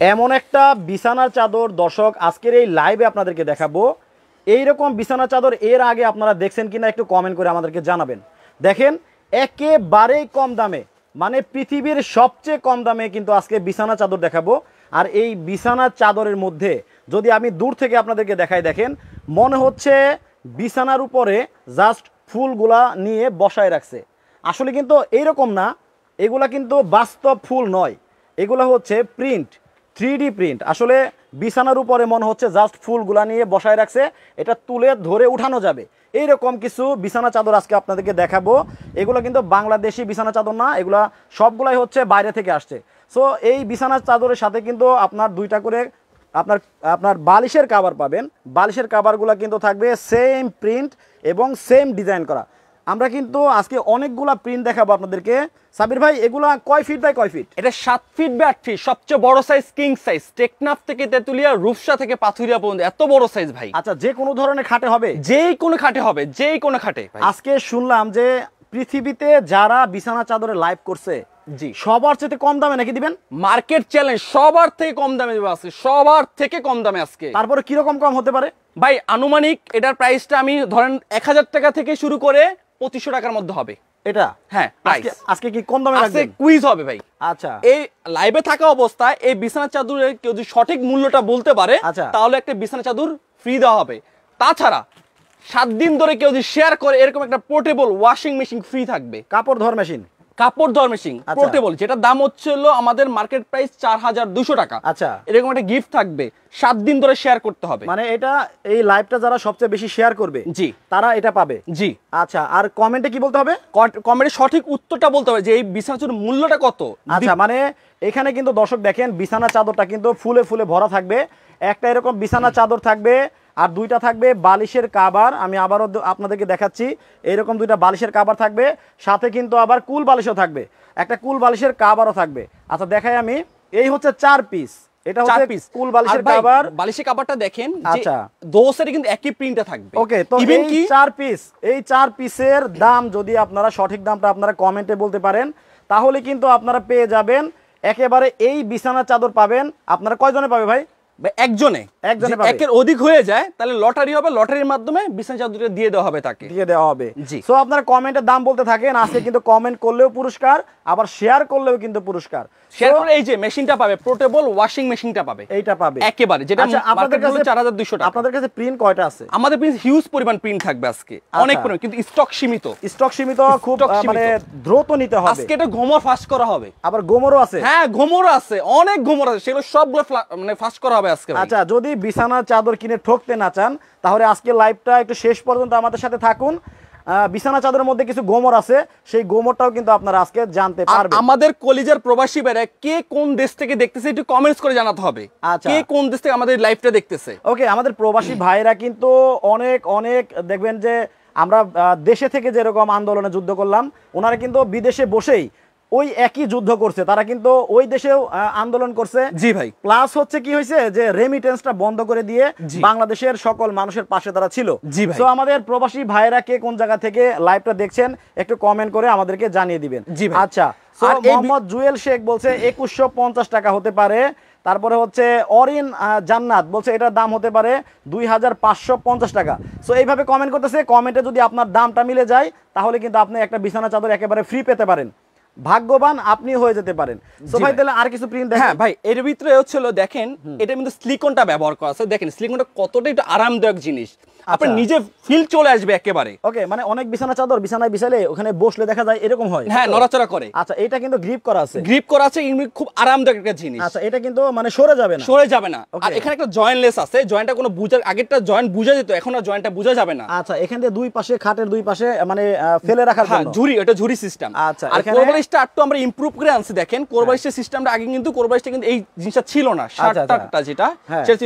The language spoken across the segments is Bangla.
এমন একটা বিছানার চাদর দর্শক আজকের এই লাইভে আপনাদেরকে দেখাবো। এইরকম বিছানার চাদর এর আগে আপনারা দেখছেন কিনা একটু কমেন্ট করে আমাদেরকে জানাবেন। দেখেন একেবারেই কম দামে, মানে পৃথিবীর সবচেয়ে কম দামে কিন্তু আজকে বিছানা চাদর দেখাবো। আর এই বিছানার চাদরের মধ্যে যদি আমি দূর থেকে আপনাদেরকে দেখাই, দেখেন মনে হচ্ছে বিছানার উপরে জাস্ট ফুলগুলা নিয়ে বসায় রাখছে। আসলে কিন্তু এইরকম না, এগুলা কিন্তু বাস্তব ফুল নয়, এগুলা হচ্ছে প্রিন্ট, 3D প্রিন্ট। আসলে বিছানার উপরে মনে হচ্ছে জাস্ট ফুলগুলা নিয়ে বসায় রাখছে, এটা তুলে ধরে উঠানো যাবে এইরকম কিছু বিছানা চাদর আজকে আপনাদেরকে দেখাবো। এগুলো কিন্তু বাংলাদেশি বিছানা চাদর না, এগুলা সবগুলাই হচ্ছে বাইরে থেকে আসছে। সো এই বিছানা চাদরের সাথে কিন্তু আপনার দুইটা করে আপনার বালিশের কাভার পাবেন। বালিশের কাভারগুলো কিন্তু থাকবে সেম প্রিন্ট এবং সেম ডিজাইন করা। আমরা কিন্তু আজকে অনেকগুলা প্রিন্ট দেখাবো আপনাদেরকে। সাবির ভাই, এগুলা কয় ফিট বাই কয় ফিট? এটা 7 ফিট বাই 8 ফিট, সবচেয়ে বড় সাইজ কিং সাইজ, টেকনাফ থেকে তেতুলিয়া, রূপসা থেকে পাথুরিয়া পর্যন্ত এত বড় সাইজ ভাই। আচ্ছা, যে কোনো ধরনের খাটে হবে? যেই কোনো খাটে হবে, যেই কোনো খাটে ভাই। আজকে শুনলাম যে পৃথিবীতে যারা বিছানা চাদরে লাইভ করছে, জি, সবার চেয়ে কম দামে নাকি দিবেন? মার্কেট চ্যালেঞ্জ, সবার থেকে কম দামে দেব আজকে, সবার থেকে কম দামে আজকে। তারপরে কিরকম কম হতে পারে ভাই? আনুমানিক এটার প্রাইসটা আমি ধরেন 1000 টাকা থেকে শুরু করে 2500 টাকার মধ্যে হবে এটা। হ্যাঁ, আজকে কি কম দামে রাখবেন? কুইজ হবে ভাই। আচ্ছা, এই লাইভে থাকা অবস্থায় এই বিছানা চাদরের কেউ যদি সঠিক মূল্যটা বলতে পারে, তাহলে একটা বিছানা চাদর ফ্রি দেওয়া হবে। তাছাড়া 7 দিন ধরে কেউ যদি শেয়ার করে, এরকম একটা পোর্টেবল ওয়াশিং মেশিন ফ্রি থাকবে। কাপড় ধোয়ার মেশিন, কাপড় ধোয়ার মেশিন পোর্টেবল, যেটার দাম হচ্ছে আমাদের মার্কেট প্রাইস 4200 টাকা। আচ্ছা, এরকম একটা গিফট থাকবে, 7 দিন ধরে শেয়ার করতে হবে। মানে এটা এই লাইভটা যারা সবচেয়ে বেশি শেয়ার করবে, জি, তারা এটা পাবে। জি। আচ্ছা, আর কমেন্টে কি বলতে হবে? কমেন্টে সঠিক উত্তরটা বলতে হবে যে এই বিছানা চাদরের মূল্যটা কত। আচ্ছা, মানে এখানে কিন্তু দর্শক দেখেন বিছানা চাদরটা কিন্তু ফুলে ফুলে ভরা থাকবে। একটা এরকম বিছানা চাদর থাকবে, আর দুইটা থাকবে বালিশের কাভার। আমি আবারও আপনাদেরকে দেখাচ্ছি, এইরকম দুইটা বালিশের কাভার থাকবে, সাথে কিন্তু আবার কুল বালিশও থাকবে, একটা কুল বালিশের কাভারও থাকবে। আচ্ছা, দেখাই আমি, এই হচ্ছে 4 পিস। এটা হচ্ছে কুল বালিশের কভার। বালিশের কভারটা দেখেন, আচ্ছা, দোসের কিন্তু একই প্রিন্টে থাকবে। ওকে, তো এই 4 পিস, এই 4 পিসের দাম যদি আপনারা সঠিক দামটা আপনারা কমেন্টে বলতে পারেন, তাহলে কিন্তু আপনারা পেয়ে যাবেন একেবারে এই বিছানা চাদর পাবেন। আপনারা কয়জনে পাবে ভাই? একজনে পাবে। একের অধিক হয়ে যায় তাহলে লটারি হবে, লটারির মাধ্যমে বিছানা চাদরটা দিয়ে দেওয়া হবে, তাকে দিয়ে দেওয়া হবে। জি। সো আপনারা কমেন্টে দাম বলতে থাকেন, আজকে কিন্তু কমেন্ট করলেও পুরস্কার, আবার শেয়ার করলেও কিন্তু পুরস্কার। শেয়ার করে এই যে মেশিনটা পাবে, পোর্টেবল ওয়াশিং মেশিনটা পাবে, এইটা পাবে একেবারে, যেটা আপনাদের কাছে 4200 টাকা। আপনাদের কাছে প্রিন্ট কয়টা আছে? আমাদের প্রিন্ট হিউজ পরিমাণ প্রিন্ট থাকবে আজকে, অনেক পরিমাণ, কিন্তু স্টক সীমিত। স্টক সীমিত, খুব মানে দ্রুত নিতে হবে। আজকে এটা গোমর ফাস্ট করা হবে। আবার গোমরও আছে? হ্যাঁ, গোমরও আছে, অনেক গোমর আছে, সেগুলো সবগুলো মানে ফাস্ট করা হবে আজকে। আচ্ছা, যদি বিছানার চাদর কিনে ঠকতে না চান, তাহলে আজকে লাইভটা একটু শেষ পর্যন্ত আমাদের সাথে থাকুন। বিছানা চাদরের মধ্যে কিছু গোমর আছে, সেই গোমরটাও কিন্তু আপনারা আজকে জানতে পারবেন। আমাদের কলিজার প্রবাসী ভাইরা কে কোন দেশ থেকে দেখতেছে একটু কমেন্টস করে জানাতে হবে। আচ্ছা, কে কোন দেশ থেকে আমাদের লাইভটা দেখতেছে। ওকে, আমাদের প্রবাসী ভাইরা কিন্তু অনেক অনেক দেখবেন যে আমরা দেশে থেকে যেরকম আন্দোলনে যুদ্ধ করলাম, ওনারা কিন্তু বিদেশে বসেই ওই একই যুদ্ধ করছে, তারা কিন্তু ওই দেশেও আন্দোলন করছে। জি ভাই। প্লাস হচ্ছে কি হয়েছে যে রেমিটেন্সটা বন্ধ করে দিয়ে বাংলাদেশের সকল মানুষের পাশে তারা ছিল। তো আমাদের প্রবাসী ভাইরা কে কোন জায়গা থেকে লাইভটা দেখছেন একটু কমেন্ট করে আমাদেরকে জানিয়ে দিবেন। আচ্ছা, মোহাম্মদ জুয়েল শেখ বলছে 2150 টাকা হতে পারে। তারপরে হচ্ছে অরিন জান্নাত বলছে এটার দাম হতে পারে 2550 টাকা। সো এইভাবে কমেন্ট করতেছে। কমেন্টে যদি আপনার দামটা মিলে যায়, তাহলে কিন্তু আপনি একটা বিছানা চাদর একেবারে ফ্রি পেতে পারেন, ভাগ্যবান আপনি হয়ে যেতে পারেন। সো ভাই, তাহলে আর কিছু প্রিন্ট দেখেন। হ্যাঁ ভাই, এর ভিতরে হচ্ছিল দেখেন, এটা কিন্তু সিলিকনটা ব্যবহার করা আছে। দেখেন সিলিকনটা কতটা একটু আরামদায়ক জিনিস, আপনি নিজে ফিল চলে আসবে একেবারে। ওকে, মানে অনেক বিছানা চাদর বিছানায় বিছালে ওখানে বসলে দেখা যায় এরকম হয়, হ্যাঁ, নড়াচড়া করে। আচ্ছা, এটা কিন্তু গ্রিপ করা আছে, খুব আরামদায়ক একটা জিনিস। আচ্ছা, এটা কিন্তু মানে সরে যাবে না, আর এখানে একটা জয়েন্টলেস আছে, জয়েন্টটা কোনো বুঝার, আগেরটা জয়েন্ট বুঝা যেত, এখন আর জয়েন্টটা বুঝা যাবে না। আচ্ছা, এখানে দুই পাশে খাটের দুই পাশে মানে ফেলে রাখার জন্য ঝুরি, এটা ঝুরি সিস্টেম। আচ্ছা, আর কোরবালিশটা একটু আমরা ইমপ্রুভ করে আনছি। দেখেন কোরবালিশের সিস্টেমটা আগে কিন্তু কোরবালিশটা কিন্তু এই জিনিসটা ছিল না, শার্টটা যেটা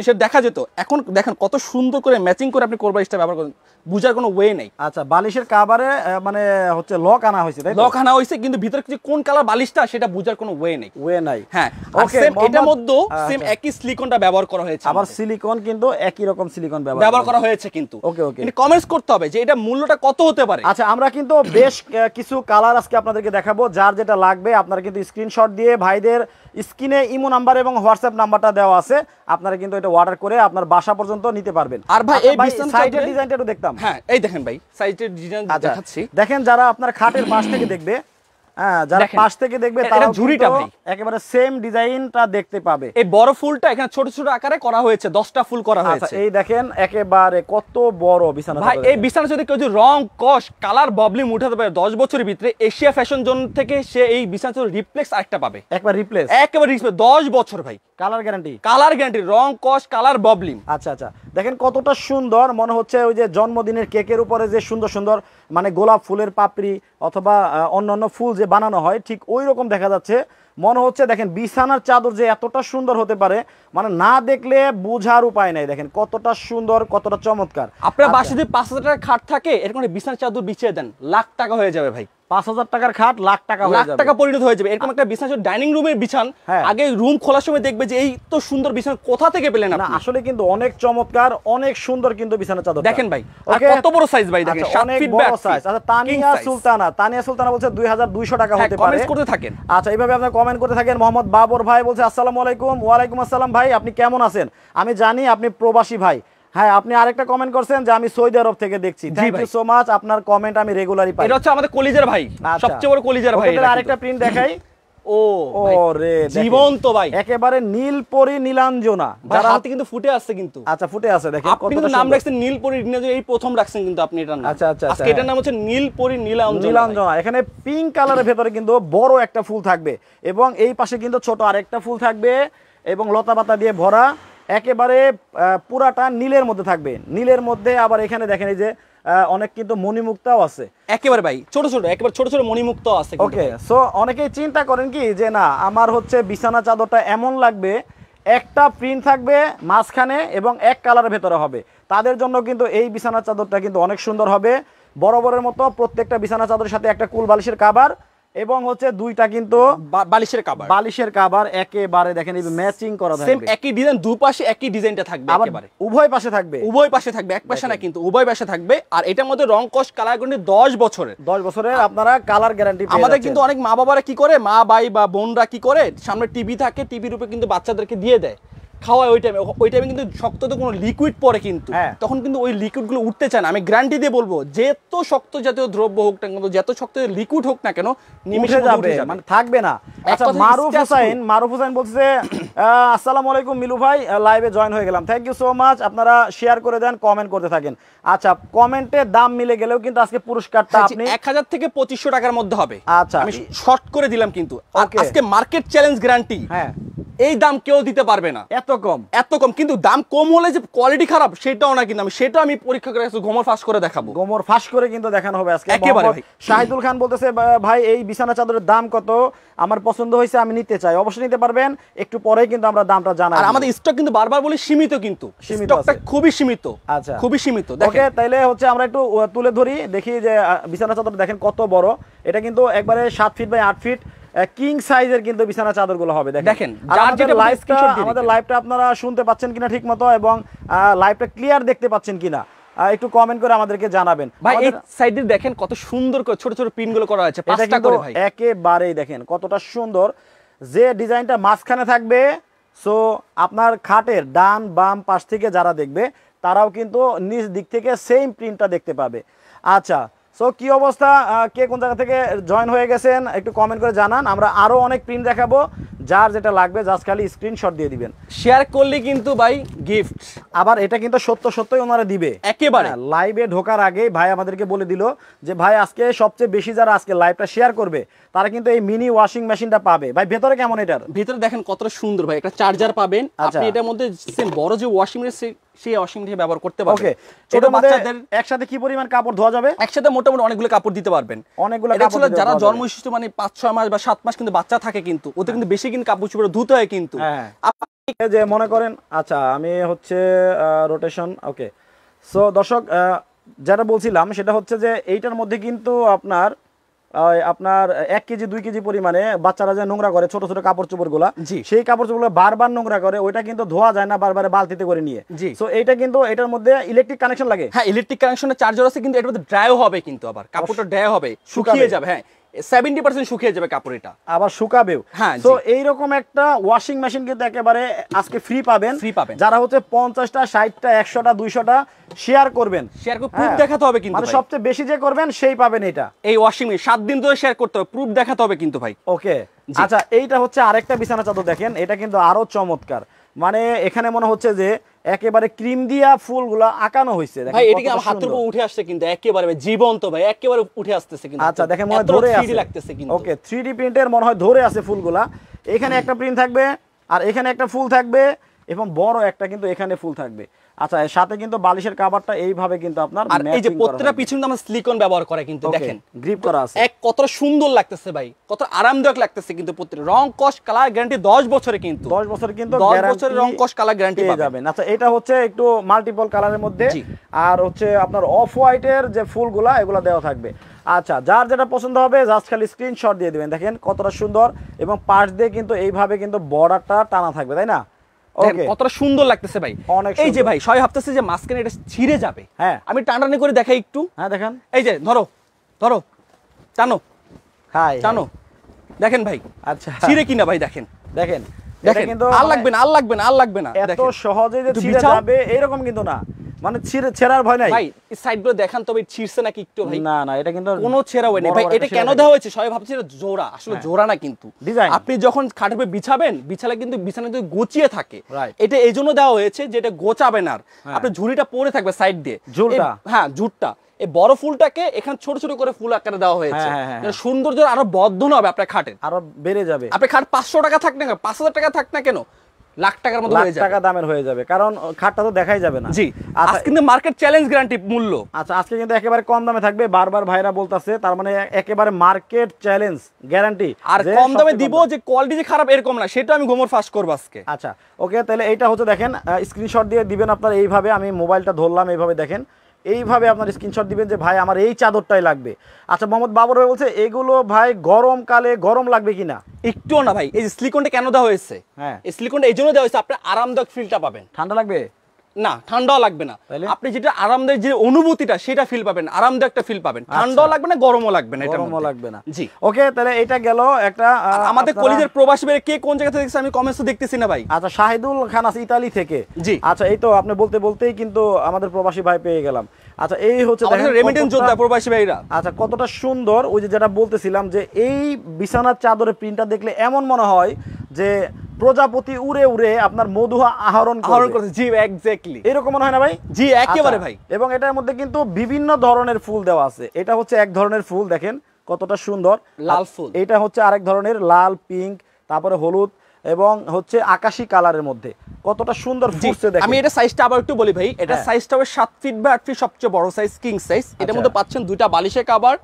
সেটা দেখা যেত। এখন দেখেন কত সুন্দর করে ম্যাচিং করে আপনি পোর্টেবল বালিশটা ব্যবহার করেন, বুঝার কোনো ওয়ে নেই। আচ্ছা, বালিশের কাভারে মানে হচ্ছে লক আনা হয়েছে, তাই তো? লক আনা হয়েছে, কিন্তু ভিতরে যে কোন কালার বালিশটা সেটা বুঝার কোনো ওয়ে নেই। ওয়ে নাই। হ্যাঁ, ওকে, সেম এটার মধ্যে সেম একই সিলিকনটা ব্যবহার করা হয়েছে, আবার সিলিকন কিন্তু একই রকম সিলিকন ব্যবহার করা হয়েছে কিন্তু। ওকে ওকে, কমেন্টস করতে হবে যে এটা মূল্যটা কত হতে পারে। আচ্ছা, আমরা কিন্তু বেশ কিছু কালার আজকে আপনাদেরকে দেখাবো, যার যেটা লাগবে আপনারা কিন্তু স্ক্রিনশট দিয়ে ভাইদের স্ক্রিনে ইমো নাম্বার এবং হোয়াটসঅ্যাপ নাম্বারটা দেওয়া আছে, আপনারা কিন্তু এটা অর্ডার করে আপনার বাসা পর্যন্ত নিতে পারবেন। আর ভাই এই সাইডের ডিজাইনটা একটু দেখতাম। হ্যাঁ, এই দেখেন ভাই সাইডের ডিজাইন দেখাচ্ছি। দেখেন, যারা আপনার খাটের পাশ থেকে দেখবে, হ্যাঁ, যারা পাশ থেকে দেখবে তারা ঝুড়িটা ভাই একেবারে সেম ডিজাইনটা দেখতে পাবে। এই বড় ফুলটা এখানে ছোট ছোট আকারে করা হয়েছে, 10টা ফুল করা হয়েছে। এই দেখেন একেবারে কত বড় বিছানা। ভাই এই বিছানা যদি কেউ যদি রং কস কালার ববলিং উঠাতে পারে 10 বছরের ভিতরে, এশিয়া ফ্যাশন জোন থেকে সে এই বিছানা রিপ্লেক্স আরেকটা পাবে, একবার রিপ্লেস, একেবারে রিপ্লেস 10 বছর ভাই, কালার গ্যারান্টি, কালার গ্যারান্টি, রং কস কালার ববলিং। আচ্ছা আচ্ছা, দেখেন কতটা সুন্দর, মনে হচ্ছে ওই যে জন্মদিনের কেকের উপরে যে সুন্দর সুন্দর মানে গোলাপ ফুলের পাপড়ি অথবা অন্যান্য ফুল যে বানানো হয়, ঠিক ওই রকম দেখা যাচ্ছে। মনে হচ্ছে দেখেন বিছানার চাদর যে এতটা সুন্দর হতে পারে, মানে না দেখলে বোঝার উপায় নাই। দেখেন কতটা সুন্দর, কতটা চমৎকার। আপনার বাসায় যদি 5000 টাকার খাট থাকে, এরকম বিছানার চাদর বিছিয়ে দেন, লাখ টাকা হয়ে যাবে ভাই। 5000 টাকার খাট লাখ টাকা হয়ে যাবে, লাখ টাকা পরিণত হয়ে যাবে। এরকম একটা বিছানা ডাইনিং রুমের বিছান, আগে রুম খোলার সময় দেখবে যে এই তো সুন্দর বিছানা কোথা থেকে পেলেন আপনি। না, আসলে কিন্তু অনেক চমৎকার, অনেক সুন্দর কিন্তু বিছানা চাদর। দেখেন ভাই আর কত বড় সাইজ ভাই, দেখেন 7 ফিট বড় সাইজ। আচ্ছা, তানিয়া সুলতানা বলছে 2200 টাকা হতে পারে। কমেন্ট করতে থাকেন। আচ্ছা, এইভাবে আপনি কমেন্ট করতে থাকেন। মোহাম্মদ বাবর ভাই বলছে আসসালামু আলাইকুম। ওয়া আলাইকুম আসসালাম ভাই, আপনি কেমন আছেন? আমি জানি আপনি প্রবাসী ভাই। হ্যাঁ, আপনি আরেকটা কমেন্ট করছেন যে আমি সৌদি আরব থেকে দেখছি। থ্যাংক ইউ সো মাচ, আপনার কমেন্ট আমি রেগুলারই পাই। এটা হচ্ছে আমাদের কলিজার ভাই, সবচেয়ে বড় কলিজার ভাই। এটা আরেকটা প্রিন্ট দেখাই। ও রে, জীবন্ত ভাই, একেবারে নীলপরি নীলাঞ্জনা, যারা হাতে কিন্তু ফুটে আছে কিন্তু। আচ্ছা, ফুটে আছে, দেখেন আপনি কিন্তু নাম রাখছেন নীলপরি নীলাঞ্জনা, এই প্রথম রাখছেন কিন্তু আপনি এটার নাম। আচ্ছা আচ্ছা, আজকে এটার নাম হচ্ছে নীলপরি নীলাঞ্জনা। এখানে পিঙ্ক কালারের ভেতরে কিন্তু বড় একটা ফুল থাকবে এবং এই পাশে কিন্তু ছোট আরেকটা ফুল থাকবে এবং লতা পাতা দিয়ে ভরা, একেবারে পুরাটা নীলের মধ্যে থাকবে। নীলের মধ্যে আবার এখানে দেখেন এই যে অনেক কিন্তু মণিমুক্তাও আছে, একেবারে ভাই ছোট ছোট, একেবারে ছোট ছোট মণিমুক্তাও আছে। ওকে, সো অনেকেই চিন্তা করেন কি যে না আমার হচ্ছে বিছানা চাদরটা এমন লাগবে, একটা প্রিন্ট থাকবে মাঝখানে এবং এক কালারের ভেতরে হবে, তাদের জন্য কিন্তু এই বিছানা চাদরটা কিন্তু অনেক সুন্দর হবে। বরাবরের মতো প্রত্যেকটা বিছানা চাদরের সাথে একটা কুল বালিশের কাভার এবং হচ্ছে দুইটা কিন্তু বালিশের কাভার একেবারে দেখেন এই ম্যাচিং করা থাকবে, সেম একই ডিজাইন, দুই পাশে একই ডিজাইনটা থাকবে, একেবারে উভয় পাশে থাকবে, এক পাশে না কিন্তু উভয় পাশে থাকবে। আর এটার মধ্যে রং কস কালার গ্যারান্টি 10 বছরের আপনারা কালার গ্যারান্টি পেয়ে যাচ্ছেন। আমাদের কিন্তু অনেক মা বাবারা কি করে, মা ভাই বা বোনরা কি করে, সামনে টিভি থাকে, টিভির উপরে কিন্তু বাচ্চাদেরকে দিয়ে দেয় খাওয়ায়। ওই টাইমে কিন্তু শক্ত তো কোনো লিকুইড পরে কিন্তু তখন কিন্তু ওই লিকুইডগুলো উঠতে চায় না। আমি গ্যারান্টি দিয়ে বলবো যেত শক্ত জাতীয় দ্রব্য হোক না কেন, যত শক্ত লিকুইড হোক না কেন, নিমিশে যাবে, মানে থাকবে না। আচ্ছা, মারুফ হোসেন বলছে আসসালামু আলাইকুম মিলু ভাই, লাইভে জয়েন হয়ে গেলাম। থ্যাংক ইউ সো মাচ, আপনারা শেয়ার করে দেন, কমেন্ট করতে থাকেন। আচ্ছা, কমেন্টে দাম মিলে গেলেও কিন্তু আজকে পুরস্কারটা আপনি 1000 থেকে 2500 টাকার মধ্যে হবে। আচ্ছা, আমি শর্ট করে দিলাম কিন্তু আজকে মার্কেট চ্যালেঞ্জ গ্যারান্টি। হ্যাঁ, এই দাম কেউ দিতে পারবে না, এত কম। কিন্তু দাম কম হলে যে কোয়ালিটি খারাপ সেটাও না, কিন্তু আমি পরীক্ষা করে গোমর ফাঁস করে দেখাবো, গোমর ফাঁস করে কিন্তু দেখানো হবে আজকে একেবারে। শাহিদুল খান বলতেছে ভাই এই বিছানা চাদরের দাম কত, আমার পছন্দ হয়েছে, আমি নিতে চাই। অবশ্যই নিতে পারবেন, একটু পরেই কিন্তু আমরা দামটা জানাই। আর আমাদের স্টক কিন্তু বারবার বলি সীমিত, কিন্তু স্টকটা খুবই সীমিত। আচ্ছা, খুবই সীমিত। ওকে, তাইলে হচ্ছে আমরা একটু তুলে ধরি, দেখি যে বিছানা চাদর দেখেন কত বড়। এটা কিন্তু একবারে 7 ফিট বাই 8 ফিট কিং সাইজের কিন্তু বিছানা চাদরগুলো হবে। দেখেন আমাদের লাইভটা আপনারা শুনতে পাচ্ছেন কিনা ঠিক মতো এবং লাইভটা ক্লিয়ার দেখতে পাচ্ছেন কিনা একটু কমেন্ট করে আমাদেরকে জানাবেন। ভাই এই সাইডে দেখেন কত সুন্দর করে ছোট ছোট পিনগুলো করা আছে, 5টা করে ভাই, একেবারেই দেখেন কতটা সুন্দর। যে ডিজাইনটা মাঝখানে থাকবে, সো আপনার খাটের ডান বাম পাশ থেকে যারা দেখবে তারাও কিন্তু নিচ দিক থেকে সেম প্রিন্টটা দেখতে পাবে। আচ্ছা, সো কি অবস্থা, কে কোন জায়গা থেকে জয়েন হয়ে গেছেন একটু কমেন্ট করে জানান। আমরা আরো অনেক প্রিন্ট দেখাবো, যার যেটা লাগবে জাস্ট খালি স্ক্রিনশট দিয়ে দিবেন। শেয়ার করলে কিন্তু ভাই গিফট, আবার এটা কিন্তু সত্যই ওনারা দিবে একেবারে। লাইভে ঢোকার আগেই ভাই আমাদেরকে বলে দিল যে ভাই আজকে সবচেয়ে বেশি যারা আজকে লাইভটা শেয়ার করবে তারা কিন্তু এই মিনি ওয়াশিং মেশিনটা পাবে। ভাই ভেতরে কেমন, এটার ভিতরে দেখেন কতটা সুন্দর ভাই, একটা চার্জার পাবেন আপনি, এটার মধ্যে সেম বড় যে ওয়াশিং মেশিন সেই ওয়াশিং মেশিন ব্যবহার করতে পারবেন। ওকে, ছোট বাচ্চাদের একসাথে কি পরিমাণ কাপড় ধোয়া যাবে? একসাথে মোটামুটি অনেকগুলো কাপড় দিতে পারবেন, অনেকগুলো কাপড়। যারা জন্ম শিশু মানে 5-6 মাস বা 7 মাস কিন্তু বাচ্চা থাকে, কিন্তু ওদের কিন্তু বেশি কিন্তু কাপড় চোপড় ধুতে হয় কিন্তু। যে মনে করেন, আচ্ছা আমি হচ্ছে রোটেশন, ওকে, সো দর্শক যেটা বলছিলাম সেটা হচ্ছে যে এইটার মধ্যে কিন্তু আপনার 1 কেজি 2 কেজি পরিমাণে বাচ্চারা যে নোংরা করে ছোট ছোট কাপড় চোপড়গুলো, সেই কাপড় চোপড়গুলো বারবার নোংরা করে, ওইটা কিন্তু ধোয়া যায় না বারবার বালতিতে করে নিয়ে। সো এইটা কিন্তু এটার মধ্যে ইলেকট্রিক কানেকশন লাগে। হ্যাঁ, ইলেকট্রিক কানেকশনের চার্জার আছে, কিন্তু এটার মধ্যে ড্রাইও হবে, কিন্তু আবার কাপড়টা ড্রাই হবে, শুকিয়ে যাবে। হ্যাঁ, 70% শুকিয়ে যাবে কাপড়, এটা আবার শুকাবেও। হ্যাঁ, সো এইরকম একটা ওয়াশিং মেশিন কিন্তু একেবারে আজকে ফ্রি পাবেন। যারা হচ্ছে 50টা 60টা 100টা 200টা শেয়ার করবেন, শেয়ার করে প্রুফ দেখাতে হবে, কিন্তু মানে সবচেয়ে বেশি যে করবেন সেই পাবেন এটা। এই ওয়াশিং মেশিন 7 দিন ধরে শেয়ার করতে হবে, প্রুফ দেখাতে হবে কিন্তু ভাই। ওকে, আচ্ছা এইটা হচ্ছে আরেকটা বিছানা চাদর, দেখেন এটা কিন্তু আরো চমৎকার। মানে এখানে মনে হচ্ছে যে একেবারে ক্রিম দিয়া ফুলগুলা আঁকানো হয়েছে। ভাই এটা কি আমার হাতের উপর উঠে আসছে, কিন্তু একেবারে জীবন্ত ভাই, একেবারে উঠে আসতেছে কিন্তু। আচ্ছা দেখেন মনে হয় ধরে আছে, ওকে 3D প্রিন্টের মনে হয় ধরে আছে ফুলগুলা। এখানে একটা প্রিন্ট থাকবে, আর এখানে একটা ফুল থাকবে, এবং বড় একটা কিন্তু এখানে ফুল থাকবে। আচ্ছা, এর সাথে কিন্তু বালিশের কভারটা এইভাবে কিন্তু আপনার, আর এই যে প্রত্যেকটা পিছনে আমরা সিলিকন ব্যবহার করে, কিন্তু দেখেন গ্রিপ করা আছে। কতটা সুন্দর লাগতেছে ভাই, কত আরামদায়ক লাগতেছে, কিন্তু প্রত্যেকটা রং কস কালার গ্যারান্টি 10 বছরে, কিন্তু 10 বছর কিন্তু 10 বছরের রং কস কালার গ্যারান্টি পাবেন। আচ্ছা, এটা হচ্ছে একটু মাল্টিপল কালারের মধ্যে, আর হচ্ছে আপনার অফ হোয়াইটের যে ফুলগুলা এগুলা দেওয়া থাকবে। আচ্ছা, যার যেটা পছন্দ হবে জাস্ট খালি স্ক্রিনশট দিয়ে দিবেন। দেখেন কতটা সুন্দর, এবং পাশ দিয়ে কিন্তু এইভাবে কিন্তু বর্ডারটা টানা থাকবে, তাই না? কতটা সুন্দর লাগতেছে ভাই। এই যে ভাই সবাই ভাবতেছে যে মাঝখানে এটা ছিঁড়ে যাবে। হ্যাঁ, আমি টানাটানি করে দেখাই একটু। হ্যাঁ দেখেন, এই যে ধরো ধরো, টানো, হাই টানো, দেখেন ভাই। আচ্ছা, ছিঁড়ে কিনা ভাই, দেখেন দেখেন দেখেন, কিন্তু আর লাগবে না, আর লাগবে না, আর লাগবে না, এত সহজে যে ছিঁড়ে যাবে এরকম কিন্তু না, মানে ছেঁড়ার ভয় নাই ভাই। এই সাইডগুলো দেখান তবে ছিঁড়ছে নাকি একটু ভাই? না না, এটা কিন্তু কোনো ছেঁড়া হয় না ভাই। এটা কেন দেওয়া হয়েছে সবাই ভাবছে এটা জোড়া, আসলে জোড়া না, কিন্তু আপনি যখন খাটের উপর বিছাবেন, বিছালে কিন্তু বিছানা যদি গুছিয়ে থাকে, এটা এই জন্য দেওয়া হয়েছে যে এটা গোছাবে না, আপনি ঝুড়িটা পরে থাকবে সাইড দিয়ে, ঝুলটা। হ্যাঁ, ঝুটটা। এই বড় ফুলটাকে এখানে ছোট ছোট করে ফুল আকারে দেওয়া হয়েছে, সৌন্দর্য আরো বর্ধন হবে, আপনার খাটের আরো বেড়ে যাবে। আপনি খাট 500 টাকা থাক না, 5000 টাকা থাক না কেন, লাখ টাকার মতো হয়ে যাবে, টাকা দামের হয়ে যাবে, কারণ খাটটা তো দেখাই যাবে না। জি, আজকে কিন্তু মার্কেট চ্যালেঞ্জ গ্যারান্টি মূল্য। আচ্ছা, আজকে কিন্তু একেবারে কম দামে থাকবে, বারবার ভাইরা বলতাছে, তার মানে একেবারে মার্কেট চ্যালেঞ্জ গ্যারান্টি। আর কম দামে দিব, যে কোয়ালিটি যে খারাপ এরকম না, সেটা আমি গোমর ফাঁস করব আজকে। আচ্ছা, ওকে, তাহলে এইটা হচ্ছে দেখেন, স্ক্রিনশট দিয়ে দিবেন আপনার এইভাবে। আমি মোবাইলটা ধরলাম, এইভাবে দেখেন, এইভাবে আপনার স্ক্রিনশট দিবেন যে ভাই আমার এই চাদরটাই লাগবে। আচ্ছা, মোহাম্মদ বাবর ভাই বলছে এগুলো ভাই গরমকালে গরম লাগবে কিনা? একটুও না ভাই। এই যে সিলিকনটা কেন দেওয়া হয়েছে? হ্যাঁ, এই সিলিকনটা এই জন্য দেওয়া হয়েছে আপনি আরামদায়ক ফিলটা পাবেন। ঠান্ডা লাগবে না, ঠান্ডাও লাগবে না, আপনি যেটা আরামদায়ক যে অনুভূতিটা সেটা ফিল পাবেন, আরামদায়ক একটা ফিল পাবেন, ঠান্ডাও লাগবে না, গরমও লাগবে না, গরমও লাগবে না। জি, ওকে, তাহলে এটা গেল একটা। আমাদের কলিজের প্রবাসী ভাই কে কোন জায়গা থেকে দেখছে আমি কমেন্টস দেখতেছি না ভাই। আচ্ছা, শাহিদুল খান আছে ইতালি থেকে। জি, আচ্ছা, এই তো আপনি বলতে বলতেই কিন্তু আমাদের প্রবাসী ভাই পেয়ে গেলাম। আচ্ছা, এই হচ্ছে দেখেন রেমিটেন্স যোদ্ধা প্রবাসী ভাইরা। আচ্ছা, কতটা সুন্দর, ওই যে যেটা বলতেছিলাম যে এই বিছানার চাদরের প্রিন্টটা দেখলে এমন মনে হয় যে প্রজাপতি উড়ে উড়ে আপনার মধু আহরণ করছে। জি, এক্স্যাক্টলি এরকম মনে হয় না ভাই? জি, একেবারে ভাই। এবং এটার মধ্যে কিন্তু বিভিন্ন ধরনের ফুল দেওয়া আছে। এটা হচ্ছে এক ধরনের ফুল, দেখেন কতটা সুন্দর লাল ফুল। এটা হচ্ছে আরেক ধরনের লাল, পিঙ্ক, তারপরে হলুদ, এবং হচ্ছে আকাশী কালারের মধ্যে কতটা সুন্দর ফুটছে দেখেন। আমি এটা সাইজটা আবার একটু বলি ভাই, এটা সাইজটা হবে 7 ফিট বাই 8 ফিট, সবচেয়ে বড় সাইজ কিং সাইজ। এটার মধ্যে পাচ্ছেন দুইটা বালিশের কভার,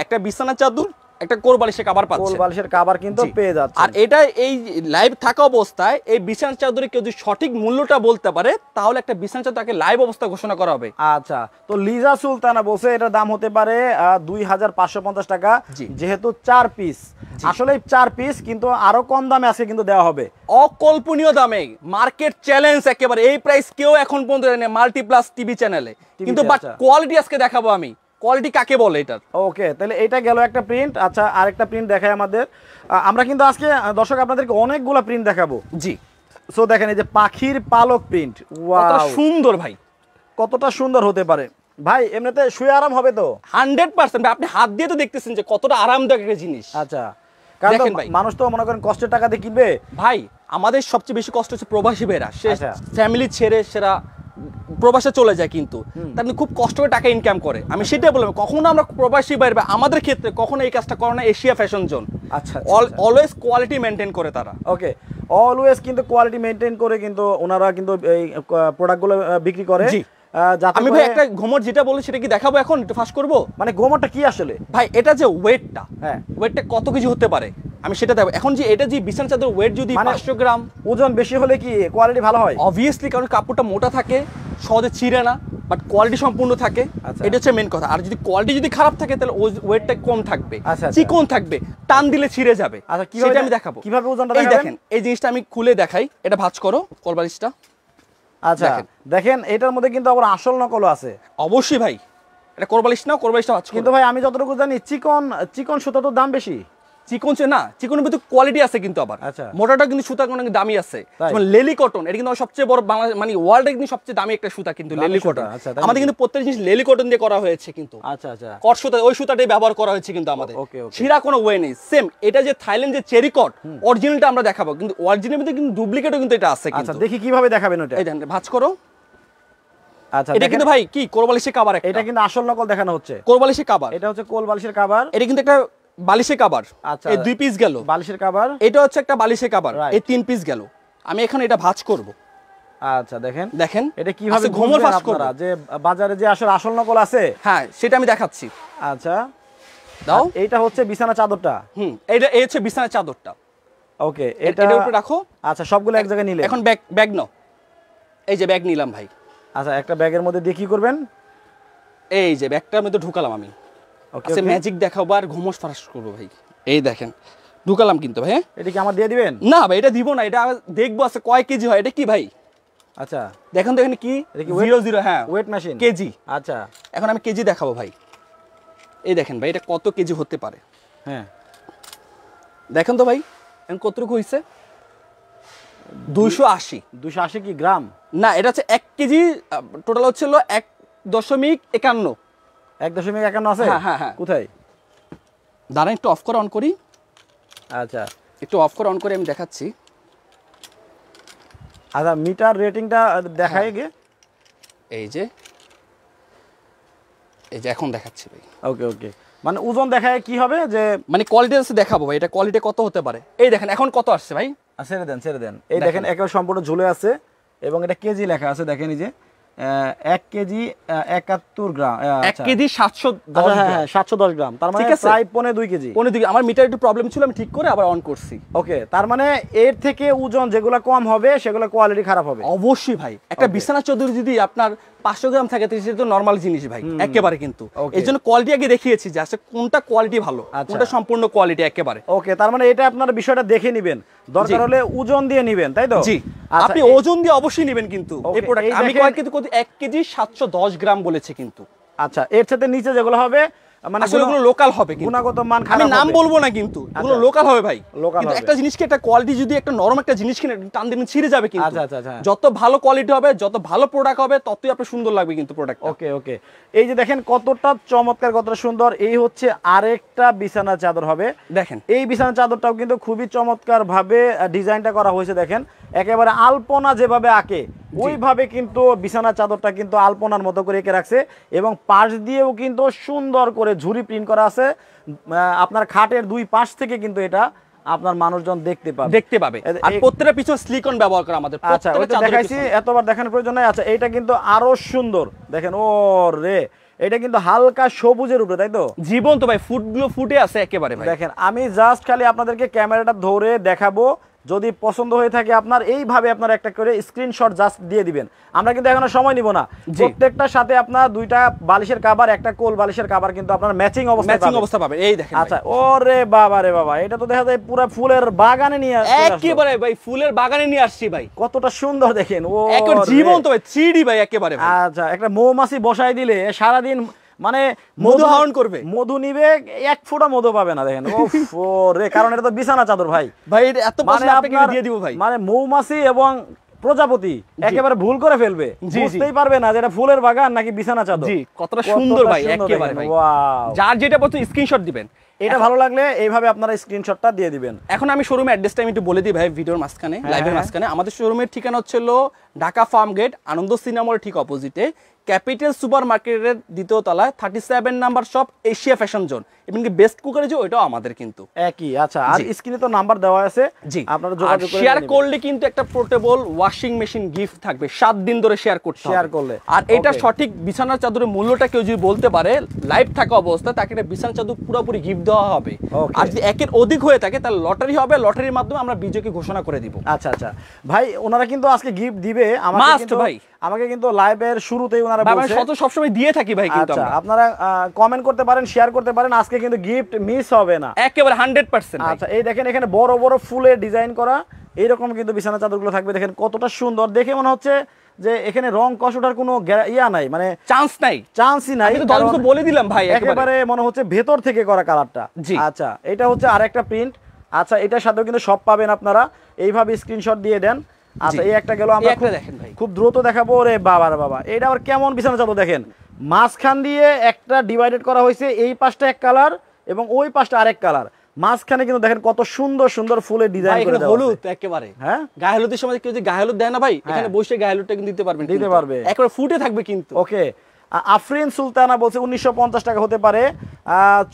একটা বিছানা চাদর, একটা কোল বালিশের কভার পাচ্ছেন। কোল বালিশের কভার কিন্তু পেয়ে যাচ্ছে। আর এটা এই লাইভ থাকা অবস্থায় এই বিছানা চাদরে কেউ যদি সঠিক মূল্যটা বলতে পারে, তাহলে একটা বিছানা চাদরকে লাইভ অবস্থা ঘোষণা করা হবে। আচ্ছা, তো লিজা সুলতানা বলছে এটার দাম হতে পারে 2550 টাকা, যেহেতু 4 পিস। আসলে 4 পিস, কিন্তু আরো কম দামে আজকে কিন্তু দেওয়া হবে, অকল্পনীয় দামে, মার্কেট চ্যালেঞ্জ একেবারে। এই প্রাইস কেউ এখন পর্যন্ত দেয় না মাল্টিপ্লাস টিভি চ্যানেলে, কিন্তু বাট কোয়ালিটি আজকে দেখাবো আমি। কোয়ালিটি কাকে বলে এটার? ওকে, তাহলে এটা গেল একটা প্রিন্ট। আচ্ছা, আরেকটা প্রিন্ট দেখাই আমাদের। আমরা কিন্তু আজকে দর্শক আপনাদেরকে অনেকগুলো প্রিন্ট দেখাবো। জি, সো দেখেন এই যে পাখির পালক প্রিন্ট, ওয়াও সুন্দর ভাই, কতটা সুন্দর হতে পারে ভাই। এমনিতে শুয়ে আরাম হবে তো 100%। আপনি হাত দিয়ে তো দেখতেছেন যে কতটা আরামদায়ক একটা জিনিস। আচ্ছা, কারণ মানুষ তো মনে করেন কষ্টের টাকা দিয়ে কিনবে ভাই। আমাদের সবচেয়ে বেশি কষ্ট হচ্ছে প্রবাসী ভাইরা, সে ফ্যামিলি ছেড়ে সেরা প্রবাসে চলে যায়, কিন্তু তার খুব কষ্ট করে টাকা ইনকাম করে। আমি সেটাই বললাম, কখনো আমরা প্রবাসী বাইরে আমাদের ক্ষেত্রে কখনো এই কাজটা করে না এশিয়া ফ্যাশন জোন। আচ্ছা, অলওয়েজ কোয়ালিটি মেনটেন করে তারা। ওকে, অলওয়েজ কিন্তু কোয়ালিটি মেনটেন করে কিন্তু ওনারা কিন্তু এই প্রোডাক্টগুলো বিক্রি করে। আমি ভাই একটা ঘুমট যেটা বলি সেটা কি দেখাবো এখন, একটু ফাঁস করবো? মানে ঘুমটটা কি আসলে ভাই? এটা যে ওয়েটটা, হ্যাঁ, ওয়েটটা কত কেজি হতে পারে আমি সেটা দেখাবো এখন। যে এটা যে বিছানা চাদর ওয়েট যদি 500 গ্রাম, ওজন বেশি হলে কি কোয়ালিটি ভালো হয়? অবভিয়াসলি, কারণ কাপড়টা মোটা থাকে, সহজে ছিঁড়ে না, বাট কোয়ালিটি সম্পূর্ণ থাকে, আচ্ছা। এটা হচ্ছে মেন কথা। আর যদি কোয়ালিটি যদি খারাপ থাকে তাহলে ওয়েটটা কম থাকবে, আচ্ছা, আচ্ছা। চিকন থাকবে, টান দিলে ছিঁড়ে যাবে। আচ্ছা, কিভাবে সেটা আমি দেখাবো। কিভাবে ওজনটা এই দেখাবেন? দেখেন, এই জিনিসটা আমি খুলে দেখাই, এটা ভাঁজ করো কোলবালিশটা। আচ্ছা দেখেন এটার মধ্যে কিন্তু আবার আসল নকলও আছে। অবশ্যই ভাই, এটা কোলবালিশ না, কোলবালিশটা ভাঁজ করো। কিন্তু ভাই আমি যতটুকু জানি চিকন চিকন সুতা তো দাম বেশি। চিকন না, চিকনের ভিতরে কোয়ালিটি আছে কিন্তু আবার। আচ্ছা। মোটাটা কিন্তু সুতা অনেক দামি আছে, তাই? যেমন লেলি কটন, এটা কিন্তু সবচেয়ে বড় বাংলা মানে ওয়ার্ল্ডের কিন্তু সবচেয়ে দামি একটা সুতা কিন্তু দামি লেলি সুতা, কটন। আচ্ছা, তাই আমাদের নাকি? কিন্তু প্রত্যেক জিনিস লেলি কটন দিয়ে করা হয়েছে কিন্তু। আচ্ছা আচ্ছা। কট সুতা, ওই সুতাটাই ব্যবহার করা হয়েছে কিন্তু আমাদের। ওকে, ওকে। ছিঁড়া কোনো ওয়ে নেই। সেম এটা যে থাইল্যান্ড যে চেরি কট, অরিজিনালটা আমরা দেখাবো, কিন্তু অরিজিনাল মধ্যে কিন্তু ডুপ্লিকেটও কিন্তু এটা আছে আচ্ছা কিন্তু। দেখি কিভাবে দেখাবেন ওটা। এই দেখেন, ভাঁজ করো। আচ্ছা এটা কিন্তু ভাই কি কোলবালিশের কভার, এটা কিন্তু আসল নকল দেখানো হচ্ছে। কোলবালিশের কভার, এটা হচ্ছে কোল বালিশের কভার। এটা কিন্তু একটা বালিশের কভার। আচ্ছা। এই 2 পিস গেল বালিশের কভার। এটা হচ্ছে একটা বালিশের কভার, Right. এই 3 পিস গেল। আমি এখন এটা ভাঁজ করব। আচ্ছা দেখেন দেখেন এটা কিভাবে ঘুমল বুঝবেন ফাঁস করব। আপনারা যে বাজারে যে আসল নকল আছে। হ্যাঁ, সেটা আমি দেখাচ্ছি। আচ্ছা দাও। এইটা হচ্ছে বিছানা চাদরটা। এইটা এই হচ্ছে বিছানার চাদরটা। ওকে এটা উপরে রাখো। আচ্ছা সবগুলো এক জায়গায় নিলে। এখন ব্যাগ নাও। এই যে ব্যাগ নিলাম ভাই। আচ্ছা একটা ব্যাগের মধ্যে দিয়ে কি করবেন? এই যে ব্যাগটার মধ্যে ঢুকালাম আমি। ওকে আচ্ছা, ম্যাজিক দেখাবো আর ঘুমোস ফাঁস করবো ভাই। এই দেখেন ঢুকালাম কিন্তু ভাই। এটা কি আমার দিয়ে দিবেন? না ভাই, এটা দিব না, এটা দেখবো আছে কয় কেজি হয়। এটা কি ভাই? আচ্ছা দেখেন তো এখানে কি এটা কি 00, হ্যাঁ ওয়েট মেশিন কেজি। আচ্ছা এখন আমি কেজি দেখাবো ভাই। এই দেখেন ভাই, এটা কত কেজি হতে পারে। হ্যাঁ দেখেন তো ভাই এখন কতটুকু হয়েছে। 280। 280 কি গ্রাম? না, এটা হচ্ছে 1 কেজি। টোটাল হচ্ছিল 1.51। 1.51 আছে। হ্যাঁ, হ্যাঁ, হ্যাঁ। কোথায়? দাঁড়ান একটু অফ করে অন করি। আচ্ছা একটু অফ করে অন করে আমি দেখাচ্ছি। আচ্ছা মিটার রেটিংটা দেখায় গে। এই যে এখন দেখাচ্ছি ভাই। ওকে ওকে মানে ওজন দেখায় কি হবে যে মানে কোয়ালিটি আছে দেখাবো ভাই, এটা কোয়ালিটি কত হতে পারে। এই দেখেন এখন কত আসছে ভাই। ছেড়ে দেন। এই দেখেন একেবারে সম্পূর্ণ ঝুলে আছে এবং এটা কেজি লেখা আছে। দেখেন এই যে 1 কেজি 71 গ্রাম। 1 কেজি 710 হ্যাঁ গ্রাম। 710 গ্রাম, তার মানে ঠিক আছে। প্রায় 2.5 কেজি। আমার মিটার একটু প্রবলেম ছিল, আমি ঠিক করে আবার অন করছি। ওকে তার মানে এর থেকে ওজন যেগুলো কম হবে সেগুলো কোয়ালিটি খারাপ হবে। অবশ্যই ভাই, একটা বিছানা চাদর যদি আপনার 500 গ্রাম থাকে তো সেটা তো নরমাল জিনিস ভাই, একেবারে কিন্তু। Okay. এই জন্য কোয়ালিটি আগে দেখিয়েছি যে আসলে কোনটা কোয়ালিটি ভালো, আচ্ছা। কোনটা সম্পূর্ণ কোয়ালিটি একেবারে। ওকে তার মানে এটা আপনারা বিষয়টা দেখে নেবেন, দরকার হলে ওজন দিয়ে নেবেন, তাই তো? জি, আচ্ছা, আপনি ওজন দিয়ে অবশ্যই নেবেন কিন্তু এই Okay, প্রোডাক্ট। এই আমি দেখেন- কয়েক কিন্তু 1 কেজি 710 গ্রাম বলেছে কিন্তু। আচ্ছা এর সাথে নিচে যেগুলো হবে মানে আসলে ওগুলো লোকাল হবে কিন্তু। গুণগত মান আমি খারাপ নাম হবে। বলবো না কিন্তু, ওগুলো আচ্ছা। লোকাল হবে ভাই। Local কিন্তু হবে। একটা জিনিসকে একটা কোয়ালিটি যদি একটা নরম একটা জিনিস কিনে টান দিবেন ছিঁড়ে যাবে কিন্তু। আচ্ছা, আচ্ছা, আচ্ছা। যত ভালো কোয়ালিটি হবে, যত ভালো প্রোডাক্ট হবে, ততই আপনার সুন্দর লাগবে কিন্তু প্রোডাক্ট। ওকে ওকে এই যে দেখেন কতটা চমৎকার, কতটা সুন্দর। এই হচ্ছে আরেকটা বিছানা চাদর হবে। দেখেন এই বিছানা চাদরটাও কিন্তু খুবই চমৎকার ভাবে ডিজাইনটা করা হয়েছে। দেখেন একেবারে আলপনা যেভাবে আঁকে ওইভাবে কিন্তু বিছানা চাদরটা কিন্তু আলপনার মতো করে এঁকে রাখছে এবং পাশ দিয়েও কিন্তু সুন্দর করে ঝুরি প্রিন্ট করা আছে। আপনার খাটের 2 পাশ থেকে কিন্তু এটা আপনার মানুষজন দেখতে পাবে। আর প্রত্যেকটা পিছু সিলিকন ব্যবহার করা আমাদের। আচ্ছা ওইটা দেখাইছি, এতবার দেখানোর প্রয়োজন নাই। আচ্ছা এইটা কিন্তু আরো সুন্দর। দেখেন ও রে, এটা কিন্তু হালকা সবুজের উপরে, তাই তো? জীবন্ত ভাই, ফুটগুলো ফুটে আছে একেবারে ভাই। দেখেন আমি জাস্ট খালি আপনাদেরকে ক্যামেরাটা ধরে দেখাবো, যদি পছন্দ হয়ে থাকে আপনার এইভাবে আপনার একটা করে স্ক্রিনশট জাস্ট দিয়ে দিবেন। আমরা কিন্তু এখনো সময় নিব না। প্রত্যেকটার সাথে আপনার 2টা বালিশের কভার, একটা কোল বালিশের কভার কিন্তু আপনার ম্যাচিং অবস্থা পাবেন। এই দেখেন। আচ্ছা ওরে বাবা রে বাবা, এটা তো দেখা যায় পুরো ফুলের বাগানে নিয়ে একেবারে ভাই, ফুলের বাগানে নিয়ে আসছি ভাই। কতটা সুন্দর দেখেন। ও একেবারে জীবন্ত ভাই, 3D ভাই একেবারে ভাই। আচ্ছা একটা মৌমাছি বসাই দিলে সারাদিন মানে মধু আহরণ করবে, মধু নিবে, 1 ফোঁটা মধু পাবে না। দেখেন ও রে, কারণ এটা তো বিছানা চাদর ভাই। ভাই এটা এত মানে পয়সা আপনাকে আপনার দিয়ে দিব ভাই। মানে মৌমাছি এবং প্রজাপতি একেবারে ভুল করে ফেলবে, বুঝতেই পারবে না যে এটা ফুলের বাগান নাকি বিছানা চাদর। জি, কতটা সুন্দর ভাই একেবারে ভাই। ওয়াও, যার যেটা পছন্দ স্ক্রিনশট দিবেন। এটা ভালো লাগলে এইভাবে আপনারা স্ক্রিনশটটা দিয়ে দিবেন। এখন আমি শোরুমের অ্যাড্রেসটা আমি একটু বলে দিই ভাই, ভিডিওর মাঝখানে, লাইভের মাঝখানে। আমাদের শোরুমের ঠিকানা হচ্ছিল ঢাকা ফার্ম গেট, আনন্দ সিনেমার ঠিক অপোজিটে, ক্যাপিটাল সুপার মার্কেটের 2য় তলায় 37 number shop, Asia fashion zone. এমনকি বেস্ট কুকারে যে ওইটাও আমাদের কিন্তু একই। আচ্ছা আর স্ক্রিনে তো নাম্বার দেওয়া আছে, জি আপনারা যোগাযোগ করে শেয়ার করলে কিন্তু একটা পোর্টেবল ওয়াশিং মেশিন গিফট থাকবে 7 দিন ধরে শেয়ার করতে হবে। শেয়ার করলে আর এটা সঠিক বিছানার চাদরের মূল্যটা কেউ যদি বলতে পারে লাইভ থাকা অবস্থায়, তাকে একটা বিছানার চাদর পুরোপুরি গিফট দেওয়া হবে। আর যদি একের অধিক হয়ে থাকে তাহলে লটারি হবে, লটারির মাধ্যমে আমরা বিজয়কে ঘোষণা করে দিব। আচ্ছা আচ্ছা ভাই, ওনারা কিন্তু আজকে গিফট দিবে আমাকে মাস্ট কিন্তু। ভাই, আমাকে কিন্তু লাইভের শুরুতেই ওনারা বলছে সবসময় দিয়ে থাকি ভাই, কিন্তু আচ্ছা আপনারা কমেন্ট করতে পারেন, শেয়ার করতে পারেন, আজকে কিন্তু গিফট মিস হবে না একেবারে 100%। আচ্ছা এই দেখেন এখানে বড় বড় ফুলের ডিজাইন করা এইরকম কিন্তু বিছানা চাদরগুলো থাকবে। দেখেন কতটা সুন্দর, দেখে মনে হচ্ছে যে এখানে রং কষ ওঠার কোনো ইয়া নাই, মানে চান্সই নাই। বলে দিলাম ভাই, একেবারে মনে হচ্ছে ভেতর থেকে করা কালারটা। আচ্ছা এটা হচ্ছে আরেকটা প্রিন্ট। আচ্ছা এটার সাথেও কিন্তু সব পাবেন আপনারা, এইভাবে স্ক্রিনশট দিয়ে দেন। আচ্ছা এই একটা গেল, আমরা খুব দ্রুত দেখাবো। রে বাবা রে বাবা, এটা আবার কেমন বিছানা চাদর দেখেন, মাঝখান দিয়ে একটা ডিভাইডেড করা হয়েছে, এই পাশটা এক কালার এবং ওই পাশটা আরেক কালার, মাঝখানে কিন্তু দেখেন কত সুন্দর সুন্দর ফুলের ডিজাইন করে দেওয়া আছে। হলুদ একেবারে, হ্যাঁ গায়ে হলুদের সময় কেউ যদি গায়ে হলুদ দেয় না ভাই, এখানে বসে গায়ে হলুদটা কিন্তু দিতে পারবে, একেবারে ফুটে থাকবে কিন্তু। ওকে আফরিন সুলতানা বলছে 1950 টাকা হতে পারে।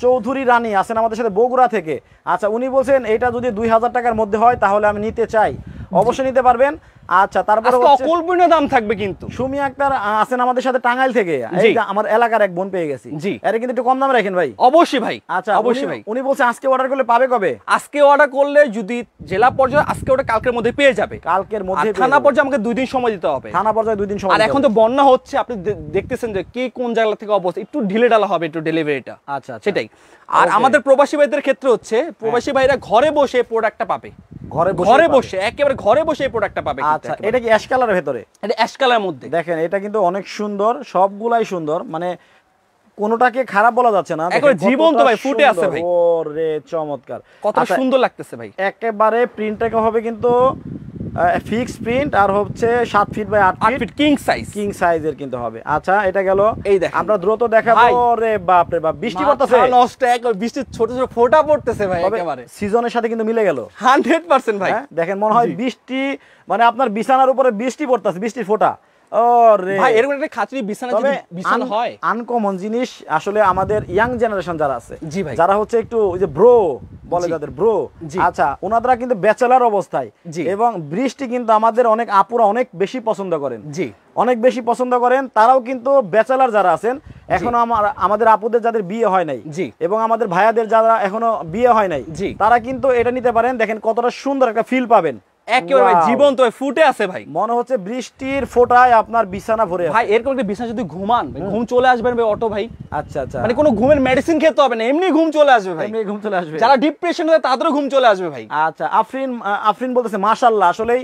চৌধুরী রানী আছেন আমাদের সাথে বগুড়া থেকে। আচ্ছা উনি বলছেন এটা যদি 2000 টাকার মধ্যে হয় তাহলে আমি নিতে চাই, অবশ্যই নিতে পারবেন। আচ্ছা তারপরে অকল্পনীয় দাম থাকবে কিন্তু। সুমি আক্তার আছেন আমাদের সাথে টাঙ্গাইল থেকে, এই যে আমার এলাকার এক বোন পেয়ে গেছি, এর কিন্তু একটু কম দামে রাখেন ভাই। অবশ্যই ভাই, আচ্ছা অবশ্যই ভাই। উনি বলছে আজকে অর্ডার করলে পাবে কবে? আজকে অর্ডার করলে যদি জেলা পর্যায়ে আজকে ওটা কালকের মধ্যে পেয়ে যাবে, কালকের মধ্যে। থানা পর্যায়ে আমাকে 2 দিন সময় দিতে হবে, থানা পর্যায়ে 2 দিন সময়। আর এখন তো বন্যা হচ্ছে, আপনি দেখতেছেন যে কি কোন জায়গা থেকে অবস্থা, একটু ঢিলে ঢালা হবে একটু ডেলিভারিটা। আচ্ছা সেটাই। আর আমাদের প্রবাসী ভাইদের ক্ষেত্রে হচ্ছে প্রবাসী ভাইরা ঘরে বসে প্রোডাক্টটা পাবে, ঘরে বসে একেবারে ঘরে বসে এই প্রোডাক্টটা পাবে। আচ্ছা এটা কি অ্যাশ কালারের ভিতরে? এটা অ্যাশ কালারের মধ্যে। দেখেন এটা কিন্তু অনেক সুন্দর, সবগুলাই সুন্দর, মানে কোনোটাকে খারাপ বলা যাচ্ছে না, একবারে জীবন্ত ভাই, ফুটে আছে ভাই। ওরে চমৎকার, কত সুন্দর লাগতেছে ভাই। একেবারে প্রিন্টটাকে হবে কিন্তু ফিক্স প্রিন্ট, আর হচ্ছে 7 ফিট বাই 8 ফিট কিং সাইজের কিন্তু হবে। আচ্ছা এটা গেল, এই দেখেন আমরা দ্রুত দেখাবো। রে বাপ রে বাপ, বৃষ্টি পড়তেছে, নষ্ট একবার বৃষ্টির ছোট ছোট ফোঁটা পড়তেছে ভাই, একেবারে সিজনের সাথে কিন্তু মিলে গেল 100% ভাই। দেখেন মনে হয় বৃষ্টি, মানে আপনার বিছানার উপরে বৃষ্টি পড়তেছে, বৃষ্টির ফোঁটা। ওরে ভাই এরকম একটা খাঁচরি বিছানা হয়, আনকমন জিনিস আসলে আমাদের ইয়াং জেনারেশন যারা আছে, জি ভাই, যারা হচ্ছে একটু ওই যে ব্রো বলে যাদের ব্রো, আচ্ছা ওনারা কিন্তু ব্যাচেলার অবস্থায়, এবং বৃষ্টি কিন্তু আমাদের অনেক আপুরা অনেক বেশি পছন্দ করেন, জি অনেক বেশি পছন্দ করেন। তারাও কিন্তু ব্যাচেলার যারা আছেন এখনো, আমাদের আপুদের যাদের বিয়ে হয় নাই, জি এবং আমাদের ভাইয়াদের যারা এখনো বিয়ে হয় নাই, জি তারা কিন্তু এটা নিতে পারেন। দেখেন কতটা সুন্দর একটা ফিল পাবেন, একেবারে জীবন্ত ফুটে আছে ভাই, মনে হচ্ছে বৃষ্টির ফোঁটায় আপনার বিছানা ভরে আছে ভাই। এরকম একটা বিছানা যদি ঘুমান, ঘুম চলে আসবে ভাই অটো ভাই। আচ্ছা আচ্ছা, মানে কোনো ঘুমের মেডিসিন খেতে হবে না, এমনি ঘুম চলে আসবে ভাই, এমনি ঘুম চলে আসবে। যারা ডিপ্রেশন হয় তাদেরও ঘুম চলে আসবে ভাই। আচ্ছা আফরিন বলতেছে মাশাআল্লাহ, আসলেই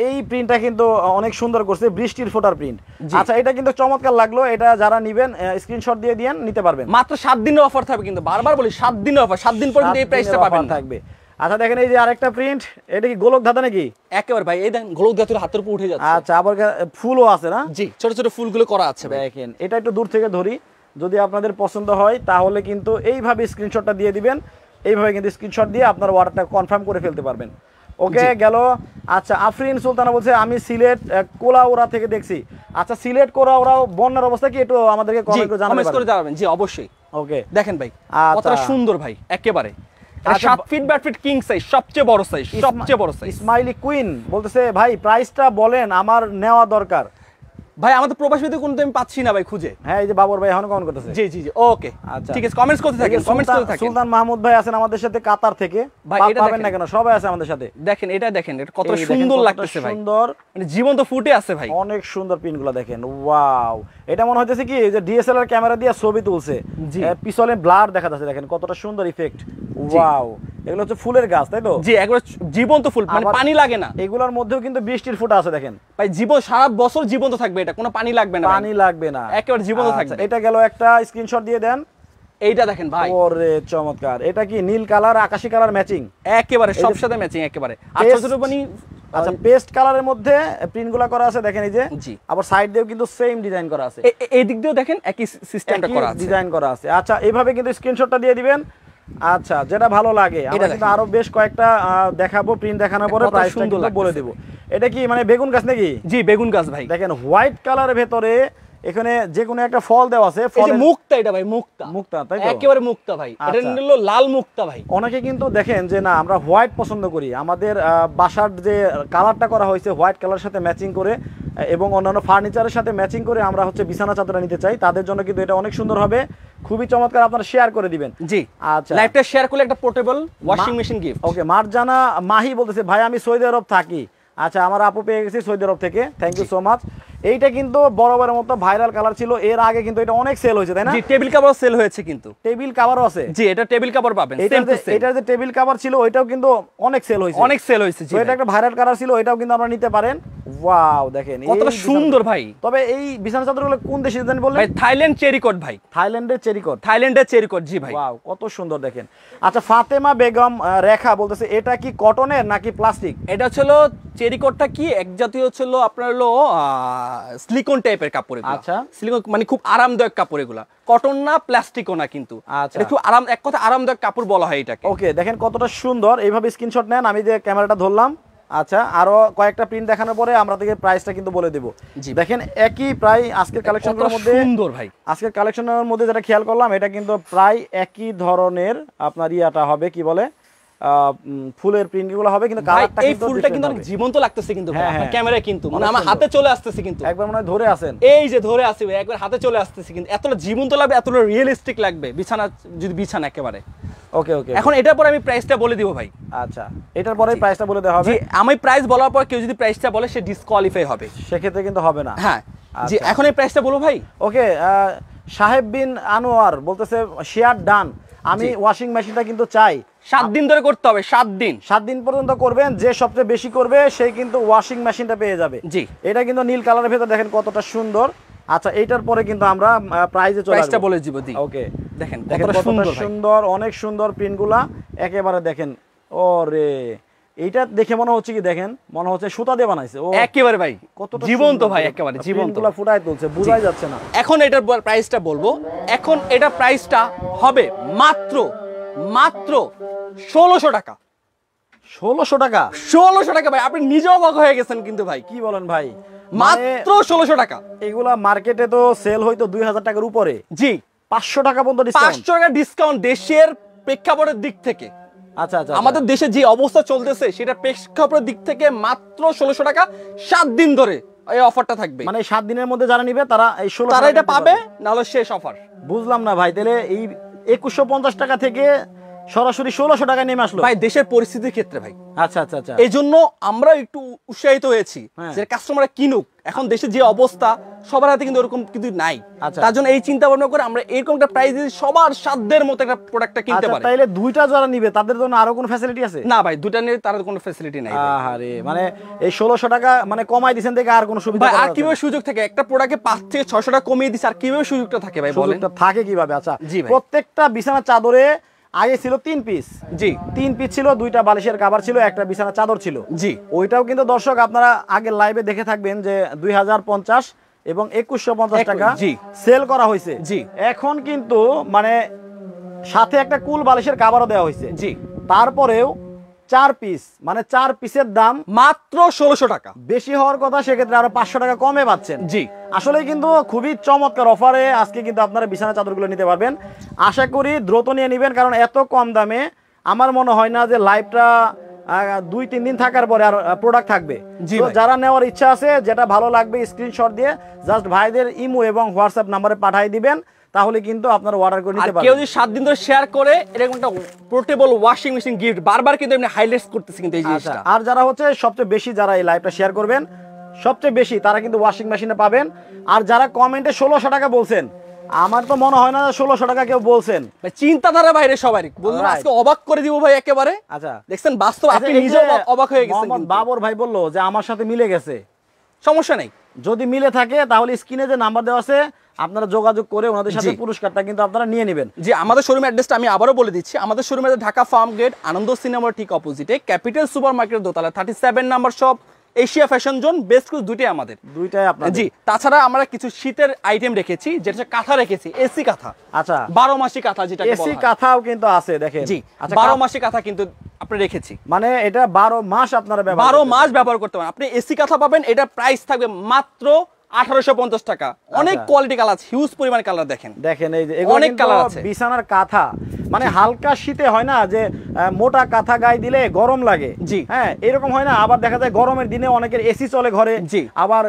এই প্রিন্টটা কিন্তু অনেক সুন্দর করছে, বৃষ্টির ফোঁটার প্রিন্ট। আচ্ছা এটা কিন্তু চমৎকার লাগলো, এটা যারা নেবেন স্ক্রিনশট দিয়ে দিয়েন, নিতে পারবেন। মাত্র 7 দিনের অফার থাকবে কিন্তু, বারবার বলি 7 দিনের অফার, 7 দিন পর্যন্ত এই প্রাইসটা পাবেন থাকবে। আচ্ছা দেখেন এই যে আরেকটা প্রিন্ট, এটা কি গোলক ধাঁধা নাকি? একেবারে ভাই, এই দেখেন গোলক ধাঁধার হাতের উপর উঠে যাচ্ছে। আচ্ছা আবার ফুলও আছে না? জি ছোট ছোট ফুলগুলো করা আছে। দেখেন এটা একটু দূর থেকে ধরি, যদি আপনাদের পছন্দ হয় তাহলে কিন্তু এইভাবে স্ক্রিনশটটা দিয়ে দিবেন, এইভাবে কিন্তু স্ক্রিনশট দিয়ে আপনার অর্ডারটা কনফার্ম করে ফেলতে পারবেন। ওকে গেল। আচ্ছা আফরিন সুলতানা বলছে আমি সিলেট কোলাউড়া থেকে দেখছি। আচ্ছা সিলেট কোলাউড়া বন্যার অবস্থা কি একটু আমাদেরকে কমেন্ট করে জানাবেন। জি অবশ্যই। ওকে দেখেন ভাই কতটা সুন্দর ভাই, একেবারে 7 feet by 8 feet king size, সবচেয়ে বড় সাইজ, সবচেয়ে বড় সাইজ। স্মাইলি কুইন বলতেছে ভাই প্রাইসটা বলেন, আমার নেওয়া দরকার। ভাই আমাদের প্রবাসীদের কোনো আমি পাচ্ছি না ভাই খুঁজে। হ্যাঁ এই যে বাবর ভাই এখন কমেন্ট করতেছে। জি জি জি ওকে আচ্ছা ঠিক আছে, কমেন্টস করতে থাকেন, কমেন্টস করতে থাকেন। সুলতান মাহমুদ ভাই আছেন আমাদের সাথে কাতার থেকে, ভাই এটা পাবেন না কেন, সবাই আছে আমাদের সাথে। দেখেন এটা দেখেন, এটা কত সুন্দর লাগতেছে ভাই, সুন্দর মানে জীবন্ত ফুটে আছে ভাই, অনেক সুন্দর পিনগুলো দেখেন। ওয়াও, এটা মনে হইতেছে কি যে ডিএসএলআর ক্যামেরা দিয়ে ছবি তুলছে, পিছনে ব্লার দেখা যাচ্ছে, দেখেন কতটা সুন্দর ইফেক্ট। ওয়াও, এগুলো হচ্ছে ফুলের গাছ তাই তো? জি একবার জীবন্ত ফুল, মানে পানি লাগে না। এগুলোর মধ্যেও কিন্তু বৃষ্টির ফোঁটা আছে দেখেন ভাই, জীবন সারা বছর জীবন্ত থাকবে, এটা কোনো পানি লাগবে না, পানি লাগবে না, একেবারে জীবন্ত থাকবে। এটা গেল, একটা স্ক্রিনশট দিয়ে দেন। এইটা দেখেন ভাই, ওরে চমৎকার, এটা কি নীল কালার আকাশী কালার ম্যাচিং, একেবারে সব সাথে ম্যাচিং একেবারে। আর ছোট ছোট মানে আচ্ছা পেস্ট কালারের মধ্যে প্রিন্টগুলো করা আছে দেখেন, এই যে আবার সাইড দিয়েও কিন্তু সেম ডিজাইন করা আছে, এই দিক দিয়েও দেখেন একই সিস্টেমটা করা আছে, ডিজাইন করা আছে। আচ্ছা এইভাবে কিন্তু স্ক্রিনশটটা দিয়ে দিবেন। আচ্ছা যেটা ভালো লাগে, আমরা কিন্তু আরো বেশ কয়েকটা দেখাবো, প্রিন্ট দেখানোর পরে প্রাইসটা কিন্তু বলে দেব। এটা কি মানে বেগুন গাছ নাকি? জি বেগুন গাছ ভাই। দেখেন হোয়াইট কালারের ভেতরে এখানে যে কোনো একটা ফল দেওয়া আছে, এই যে মুক্তা, এটা ভাই মুক্তা, মুক্তা তাই তো? একেবারে মুক্তা ভাই, এটা হলো লাল মুক্তা ভাই। অনেকে কিন্তু দেখেন যে না আমরা হোয়াইট পছন্দ করি, আমাদের বাসার যে কালারটা করা হয়েছে হোয়াইট কালারের সাথে ম্যাচিং করে এবং অন্যান্য ফার্নিচারের সাথে ম্যাচিং করে আমরা হচ্ছে বিছানা চাদর নিতে চাই, তাদের জন্য কিন্তু এটা অনেক সুন্দর হবে, খুবই চমৎকার। আপনারা শেয়ার করে দিবেন। জি আচ্ছা লাইভটা শেয়ার করলে একটা পোর্টেবল ওয়াশিং মেশিন গিফট। ওকে মারজানা মাহি বলতেছে ভাই আমি সৌদি আরব থাকি। আচ্ছা আমার আপু পেয়ে গেছি সৌদি আরব থেকে, থ্যাংক ইউ সো মাচ। এইটা কিন্তু বরাবরের মতো ভাইরাল কালার ছিল, এর আগে কিন্তু এটা অনেক সেল হয়েছে, তাই না? জি, টেবিল কভার সেল হয়েছে, কিন্তু টেবিল কভারও আছে। জি, এটা টেবিল কভার পাবেন। এটা যে টেবিল কভার ছিল ওইটাও কিন্তু অনেক সেল হয়েছে, অনেক সেল হয়েছে। জি, এটা একটা ভাইরাল কালার ছিল, এটাও কিন্তু আপনারা নিতে পারেন। ওয়াও, দেখেন কতটা সুন্দর ভাই। তবে এই বিছানা চাদরগুলো কোন দেশে জানেন বললেন? ভাই থাইল্যান্ড চেরিকট ভাই। থাইল্যান্ডের চেরিকট। থাইল্যান্ডের চেরিকট, জি ভাই। ওয়াও, কত সুন্দর দেখেন। আচ্ছা, ফাতেমা বেগম রেখা বলতেছে এটা কি কটনের নাকি প্লাস্টিক? এটা ছিল চেরিকটটা কি এক জাতীয় ছিল আপনার হলো সিলিকন টাইপের কাপড় এগুলো। আচ্ছা, সিলিকন মানে খুব আরামদায়ক কাপড় এগুলা, কটন না প্লাস্টিকও না, কিন্তু আচ্ছা, এটা খুব এক কথা আরামদায়ক কাপড় বলা হয় এটাকে। ওকে, দেখেন কতটা সুন্দর, এইভাবে স্ক্রিনশট নেন, আমি যে ক্যামেরাটা ধরলাম। আচ্ছা, আরো কয়েকটা প্রিন্ট দেখানোর পরে আমরা থেকে প্রাইসটা কিন্তু বলে দেব। দেখেন একই প্রায় আজকের কালেকশনের মধ্যে, সুন্দর ভাই, আজকের কালেকশনের মধ্যে যেটা খেয়াল করলাম এটা কিন্তু প্রায় একই ধরনের আপনার ইয়াটা হবে, কি বলে ফুলের প্রিন্ট গুলো হবে, কিন্তু কালারটা এই ফুলটা কিন্তু অনেক জীবন্ত লাগতেছে কিন্তু ভাই, আপনার ক্যামেরায় কিন্তু মানে আমার সুন্দর। হাতে চলে আসতেছে, কিন্তু একবার মনে হয় ধরে আছেন, এই যে ধরে আসি ভাই, একবার হাতে চলে আসতেছে, কিন্তু এতটা জীবন্ত লাগবে, এতটা রিয়েলিস্টিক লাগবে বিছানা, যদি বিছানা একেবারে। ওকে ওকে, এখন এটার পর আমি প্রাইসটা বলে দিব ভাই। আচ্ছা, এটার পরে প্রাইসটা বলে দেওয়া হবে। জি, আমি প্রাইস বলার পর কেউ যদি প্রাইসটা বলে সে ডিসকোয়ালিফাই হবে, সেক্ষেত্রে কিন্তু হবে না। হ্যাঁ জি, এখন এই প্রাইসটা বলো ভাই। ওকে, সাহেব বিন আনোয়ার বলতেছে শেয়ার ডান, আমি ওয়াশিং মেশিনটা কিন্তু চাই। 7 দিন ধরে করতে হবে, 7 দিন, 7 দিন পর্যন্ত করবেন, যে সবচেয়ে বেশি করবে সেই কিন্তু ওয়াশিং মেশিনটা পেয়ে যাবে। জি, এটা কিন্তু নীল কালারের ভেতর, দেখেন কতটা সুন্দর। আচ্ছা, এইটার পরে কিন্তু আমরা প্রাইসে চলে প্রাইসটা বলে দিব। জি, ওকে, দেখেন কতটা সুন্দর, অনেক সুন্দর প্রিন্টগুলা একেবারে দেখেন। ওরে, এইটা দেখে মনে হচ্ছে কি, দেখেন মনে হচ্ছে সুতা দিয়ে বানাইছে। ও একেবারে ভাই কতটা জীবন্ত সুন্দর, ভাই, একেবারে জীবন্ত, প্রিন্টগুলা ফুটায় তুলছে, বোঝাই যাচ্ছে না। এখন এটার প্রাইসটা বলবো। এখন এটা প্রাইসটা হবে মাত্র 1600 টাকা। 1600 টাকা? 1600 টাকা ভাই, আপনি নিজে অবাক হয়ে গেছেন কিন্তু ভাই। কি বলেন ভাই, মাত্র 1600 টাকা। এগুলা মার্কেটে তো সেল হয়তো 2000 টাকার উপরে। জি, 500 টাকা পর্যন্ত ডিসকাউন্ট। 500 টাকা ডিসকাউন্ট দেশের প্রেক্ষাপটের দিক থেকে। আচ্ছা আচ্ছা, আমাদের দেশে যে অবস্থা চলতেছে সেটা প্রেক্ষাপটের দিক থেকে মাত্র 1600 টাকা, 7 দিন ধরে এই অফারটা থাকবে। মানে 7 দিনের মধ্যে যারা নিবে তারা এই 16 তারা এটা পাবে, নাহলে শেষ অফার। বুঝলাম না ভাই, তাহলে এই 2150 টাকা থেকে সরাসরি 1600 টাকায় নেমে আসলো ভাই দেশের পরিস্থিতির ক্ষেত্রে ভাই। আচ্ছা আচ্ছা আচ্ছা, এই জন্য আমরা একটু উৎসাহিত হয়েছি যে কাস্টমাররা কিনুক। এখন দেশে যে অবস্থা, সবার হাতে কিন্তু ওরকম কিন্তু নাই, তার জন্য এই চিন্তা ভাবনা করে আমরা এরকম একটা প্রাইস দিয়ে সবার সাধ্যের মতো একটা প্রোডাক্টটা কিনতে পারি। তাইলে দুইটা যারা নিবে তাদের জন্য আরো কোনো ফ্যাসিলিটি আছে? না ভাই, দুইটা নিয়ে তার কোনো ফ্যাসিলিটি নাই। আরে মানে এই 1600 টাকা মানে কমাই দিবেন থেকে আর কোনো সুবিধা আর কিভাবে সুযোগ থাকে? একটা প্রোডাক্টে 5 থেকে 600 টাকা কমিয়ে দিছে, আর কিভাবে সুযোগটা থাকে ভাই বলেন? সুযোগটা থাকে কিভাবে? আচ্ছা, জি ভাই, প্রত্যেকটা বিছানা চাদরে আগে ছিল 3 পিস। জি, 3 পিস ছিল, 2টা বালিশের কভার ছিল, একটা বিছানা চাদর ছিল। জি, ওইটাও কিন্তু দর্শক আপনারা আগে লাইভে দেখে থাকবেন যে 2050 এবং 2150 টাকা সেল করা হয়েছে। জি, এখন কিন্তু মানে সাথে একটা কুল বালিশের কভারও দেওয়া হয়েছে। জি, তারপরেও 4 পিস, মানে 4 পিসের দাম মাত্র 1600 টাকা। বেশি হওয়ার কথা, সেক্ষেত্রে আরো 500 টাকা কমে পাচ্ছেন। জি, আসলে কিন্তু খুবই চমৎকার অফারে আজকে কিন্তু আপনারা বিছানা চাদরগুলো নিতে পারবেন। আশা করি দ্রুত নিয়ে নেবেন, কারণ এত কম দামে আমার মনে হয় না যে লাইভটা 2-3 দিন থাকার পরে আর প্রোডাক্ট থাকবে। তো যারা নেওয়ার ইচ্ছা আছে, যেটা ভালো লাগবে স্ক্রিনশট দিয়ে জাস্ট ভাইদের ইমো এবং হোয়াটসঅ্যাপ নম্বরে পাঠিয়ে দিবেন, তাহলে কিন্তু আপনারা অর্ডার করে নিতে পারবেন। কেউ যদি 7 দিন ধরে শেয়ার করে এরকম একটা পোর্টেবল ওয়াশিং মেশিন গিফট, বারবার কিন্তু এমনি হাইলাইটস করতেছি কিন্তু এই জিনিসটা। আর যারা হচ্ছে সবচেয়ে বেশি যারা এই লাইভটা শেয়ার করবেন সবচেয়ে বেশি, তারা কিন্তু ওয়াশিং মেশিনে পাবেন। আর যারা কমেন্টে 1600 টাকা বলছেন, আমার তো মনে হয় না 1600 টাকা কেউ বলছেন। চিন্তাধারা বাইরে সবারই বললাম, আজকে অবাক করে দিব ভাই একেবারে। আচ্ছা, দেখছেন বাস্তব, আপনি নিজে অবাক হয়ে গেছেন। মোহাম্মদ বাবর ভাই বললো যে আমার সাথে মিলে গেছে। সমস্যা নেই, যদি মিলে থাকে তাহলে স্ক্রিনে যে নাম্বার দেওয়া আছে আপনারা যোগাযোগ করে ওনাদের সাথে পুরস্কারটা কিন্তু আপনারা নিয়ে নেবেন। জি, আমাদের শোরুম অ্যাড্রেসটা আমি আবারও বলে দিচ্ছি। আমাদের শোরুম আছে ঢাকা ফার্ম গেট, আনন্দ সিনেমার ঠিক অপোজিটে, ক্যাপিটাল সুপার মার্কেট দোতলা, 37 number shop, Asia fashion zone, best cruise, দুইটাই আপনাদের। জি, তাছাড়া আমরা কিছু শীতের আইটেম রেখেছি, যেটা কাঁথা রেখেছি, এসি কাঁথা। আচ্ছা, 12 মাসি কাঁথা, যেটা এসি কাঁথাও কিন্তু আছে দেখেন। জি, 12 মাসি কাঁথা কিন্তু আপনি রেখেছি, মানে এটা 12 মাস আপনারা ব্যবহার 12 মাস ব্যবহার করতে পারেন। আপনি এসি কাঁথা পাবেন, এটা প্রাইস থাকবে মাত্র 1850 টাকা। অনেক কোয়ালিটি কালার আছে, হিউজ পরিমাণ কালার। দেখেন এই যে অনেক কালার আছে। বিছানার কাঁথা মানে হালকা শীতে হয় না যে মোটা কাঁথা গায়ে দিলে গরম লাগে, জি হ্যাঁ এরকম হয় না। আবার দেখা যায় গরমের দিনে অনেকের এসি চলে ঘরে, জি আবার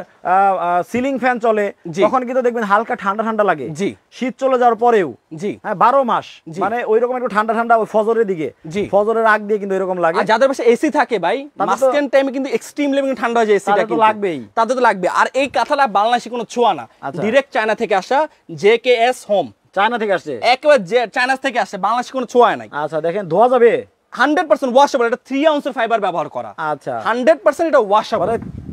সিলিং ফ্যান চলে, তখন কিন্তু দেখবেন হালকা ঠান্ডা ঠান্ডা লাগে, জি শীত চলে যাওয়ার পরেও, জি হ্যাঁ 12 মাস মানে ওই রকম একটু ঠান্ডা ঠান্ডা ওই ফজরের দিকে, জি ফজরের আগ দিয়ে কিন্তু এরকম লাগে। আর যাদের পাশে এসি থাকে ভাই মাঝখান টাইমে কিন্তু এক্সট্রিম লেভেল ঠান্ডা হয়ে যায়, এসিটা তো লাগবেই, তাদের তো লাগবে। আর এই কাঁথাটা বাংলাদেশে কোনো ছোঁয়া না, আচ্ছা। ডাইরেক্ট চায়না থেকে আসা জেকেএস হোম, চায়না থেকে আসছে, একেবারে চায়না থেকে আসে, বাংলাদেশে কোনো ছোঁয়া নাই। আচ্ছা দেখেন ধোয়া যাবে 100% ওয়াশেবল, এটা 3 আউন্সের ফাইবার ব্যবহার করা, আচ্ছা 100% এটা ওয়াশেবল।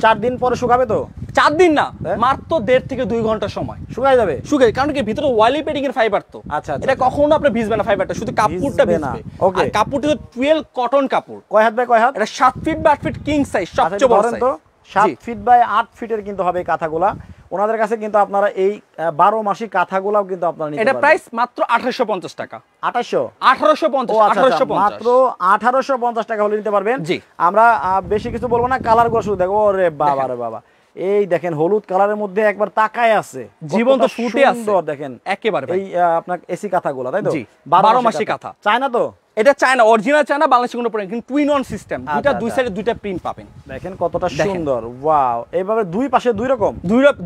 4 দিন পরে শুকাবে তো? 4 দিন না, মাত্র 1.5 থেকে 2 ঘন্টা সময় শুকায় যাবে, শুকায়। কারণ কি ভিতরে ওয়ালি পেডিং এর ফাইবার তো, আচ্ছা এটা কখনো আপনি ভিজবে না ফাইবারটা, শুধু কাপড়টা ভিজবে। আর কাপড়টা তো 12 কটন কাপড়। কয় হাত বাই কয় হাত? এটা 7 ফিট বা 8 ফিট কিং সাইজ, সবচেয়ে বড় সাইজ। তো 7 ফিট বাই 8 ফিটের কিন্তু হবে এই কাঁথাগুলা। ওনাদের কাছে কিন্তু আপনারা এই 12 মাসি কাঁথাগুলাও কিন্তু আপনারা নিতে পারবেন। এটা প্রাইস মাত্র 2850 টাকা। 1850 মাত্র 1850 টাকা হলে নিতে পারবেন। জি আমরা বেশি কিছু বলবো না, কালার গুলো শুধু দেখো, ওরে বাবা রে বাবা, এই দেখেন হলুদ কালারের মধ্যে একবার তাকায় আছে, জীবন্ত ফুটে আছে, সুন্দর দেখেন একেবারে এই আপনার এসি কাঁথাগুলো, তাই তো? জি 12 মাসি কাঁথা। চায়না তো? এটা চায়না, অরিজিনাল চায়না, বাংলাদেশে কোনো প্রিন্ট, কিন্তু টুইন অন সিস্টেম, দুইটা দুই সাইডে দুইটা প্রিন্ট পাবেন। দেখেন কতটা সুন্দর, ওয়াও। এইভাবে দুই পাশে দুই রকম,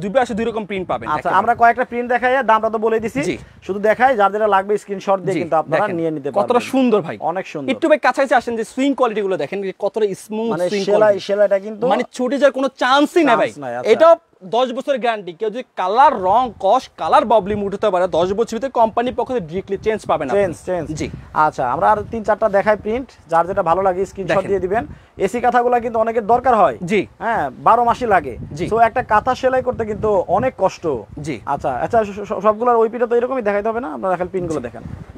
দুই পাশে দুই রকম প্রিন্ট পাবেন। আচ্ছা আমরা কয়েকটা প্রিন্ট দেখাই, দামটা তো বলে দিছি, শুধু দেখাই, যার যেটা লাগবে স্ক্রিনশট দিয়ে কিন্তু আপনারা নিয়ে নিতে পারবেন। কতটা সুন্দর ভাই, অনেক সুন্দর। একটু ভাই কাছাকাছি আসেন, যে সুইং কোয়ালিটি গুলো দেখেন কতটা স্মুথ, মানে সুইং সেলাইটা কিন্তু মানে ছুটে যাওয়ার কোনো চান্সই না ভাই। এটা 10 বছরের গ্যারান্টি, কেউ যদি কালার রং কস কালার বাবলি মুড হতে পারে 10 বছর ভিতরে কোম্পানির পক্ষ থেকে ডিরেক্টলি চেঞ্জ পাবেন আপনি। চেঞ্জ জি আচ্ছা আমরা আর 3-4টা দেখাই প্রিন্ট, যার যেটা ভালো লাগে স্ক্রিনশট দিয়ে দিবেন। এসি কাঁথাগুলো কিন্তু অনেকের দরকার হয়, জি হ্যাঁ 12 মাসই লাগে, তো একটা কাঁথা সেলাই করতে কিন্তু অনেক কষ্ট। জি আচ্ছা আচ্ছা সবগুলোর ওই পিঠে তো এরকমই দেখাইতে হবে না, আপনারা দেখেন পিনগুলো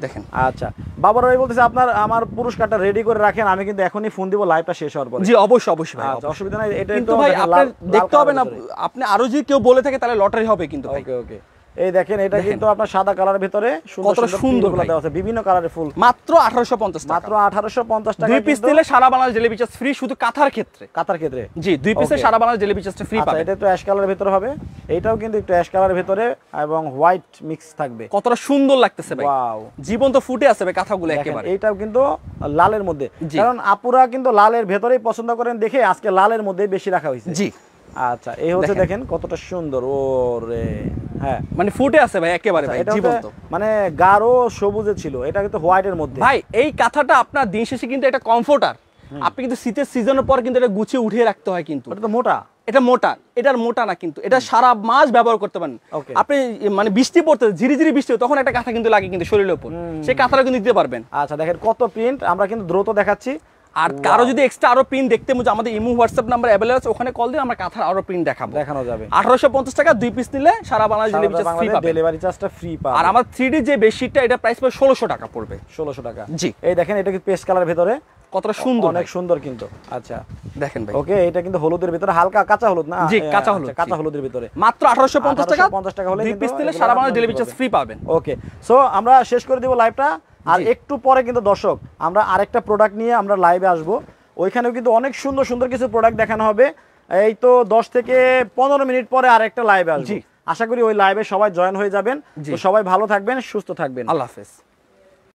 দেখেন। আচ্ছা বাবার ভাই বলতেছে আপনার আমার পুরস্কারটা রেডি করে রাখেন, আমি কিন্তু এখনই ফোন দিব লাইভটা শেষ হওয়ার পরে। জি অবশ্যই অবশ্যই ভাই, আচ্ছা অসুবিধা নাই। এটা কিন্তু ভাই আপনার দেখতে হবে না, আপনি আরো যদি কেউ বলে থাকে তাহলে লটারি হবে কিন্তু ভাই। ওকে ওকে এই দেখেন এটা কিন্তু আপনার সাদা কালারের ভিতরে সুন্দর সুন্দর দেওয়া আছে, বিভিন্ন কালারের ফুল, মাত্র 1850 টাকা। মাত্র 1850 টাকা। 2 পিস নিলে সারা বাংলাদেশ ডেলিভারি চার্জ ফ্রি, শুধু কাঁথার ক্ষেত্রে। জি 2 পিসে সারা বাংলাদেশ ডেলিভারি চার্জ ফ্রি পাবেন। এটা তো অ্যাশ কালারের ভিতরে হবে, এইটাও কিন্তু একটু অ্যাশ কালারের ভিতরে এবং হোয়াইট মিক্স থাকবে। কতটা সুন্দর লাগতেছে ভাই, ওয়াও জীবন্ত ফুটে আছে ভাই কাঁথাগুলো একেবারে। এইটাও কিন্তু লালের মধ্যে, কারণ আপুরা কিন্তু লালের ভেতরেই পছন্দ করেন দেখে আজকে লালের মধ্যেই বেশি রাখা হয়েছে। জি আচ্ছা এই হচ্ছে দেখেন কতটা সুন্দর, ওরে হ্যাঁ মানে ফুটে আছে ভাই একেবারে ভাই, জীবন্ত মানে গাঢ় সবুজে ছিল, এটা কিন্তু হোয়াইটের মধ্যে। ভাই এই কাঁথাটা আপনার দিন শেষে কিন্তু এটা কমফোর্টার, আপনি কিন্তু শীতের সিজনের পর কিন্তু এটা গুছিয়ে উঠিয়ে রাখতে হয়, কিন্তু এটা তো মোটা, এটা মোটা, এটার মোটা না, কিন্তু এটা সারা মাস ব্যবহার করতে পারেন আপনি। মানে বৃষ্টি পড়তে ঝিরিঝিরি বৃষ্টি তখন একটা কাঁথা কিন্তু লাগে কিন্তু শরীরের উপর, সেই কাঁথাটা কিন্তু দিতে পারবেন। আচ্ছা দেখেন কত প্রিন্ট, আমরা কিন্তু দ্রুত দেখাচ্ছি। আর কারো যদি এক্সট্রা আরো প্রিন্ট দেখতে মনে আমাদের ইমো হোয়াটসঅ্যাপ নাম্বার अवेलेबल আছে, ওখানে কল দিন আমরা কাঁথার আরো প্রিন্ট দেখানো যাবে। 1850 টাকা 2 পিস নিলে সারা বাংলাদেশ ডেলিভারি চার্জটা ফ্রি পাবেন। আর আমার 3D যে বেডশিটটা এটা প্রাইস পড়বে 1600 টাকা পড়বে। 1600 টাকা জি। এই দেখেন এটা কি পেস্ট কালার ভিতরে, কতটা সুন্দর, অনেক সুন্দর কিন্তু। আচ্ছা দেখেন ভাই, ওকে এটা কিন্তু হলুদের ভিতরে, হালকা কাঁচা হলুদ না? জি কাঁচা হলুদ, কাঁচা হলুদের ভিতরে মাত্র 1850 টাকা। 50 টাকা হলে 2 পিস নিলে সারা বাংলাদেশ ডেলিভারি চার্জ ফ্রি পাবেন। ওকে সো আমরা শেষ করে দিব লাইভটা, আর একটু পরে কিন্তু দর্শক আমরা আরেকটা প্রোডাক্ট নিয়ে আমরা লাইভে আসবো, ওইখানেও কিন্তু অনেক সুন্দর সুন্দর কিছু প্রোডাক্ট দেখানো হবে। এই তো 10 থেকে 15 মিনিট পরে আরেকটা লাইভে আসবো, আশা করি ওই লাইভে সবাই জয়েন হয়ে যাবেন। তো সবাই ভালো থাকবেন, সুস্থ থাকবেন, আল্লাহ হাফেজ।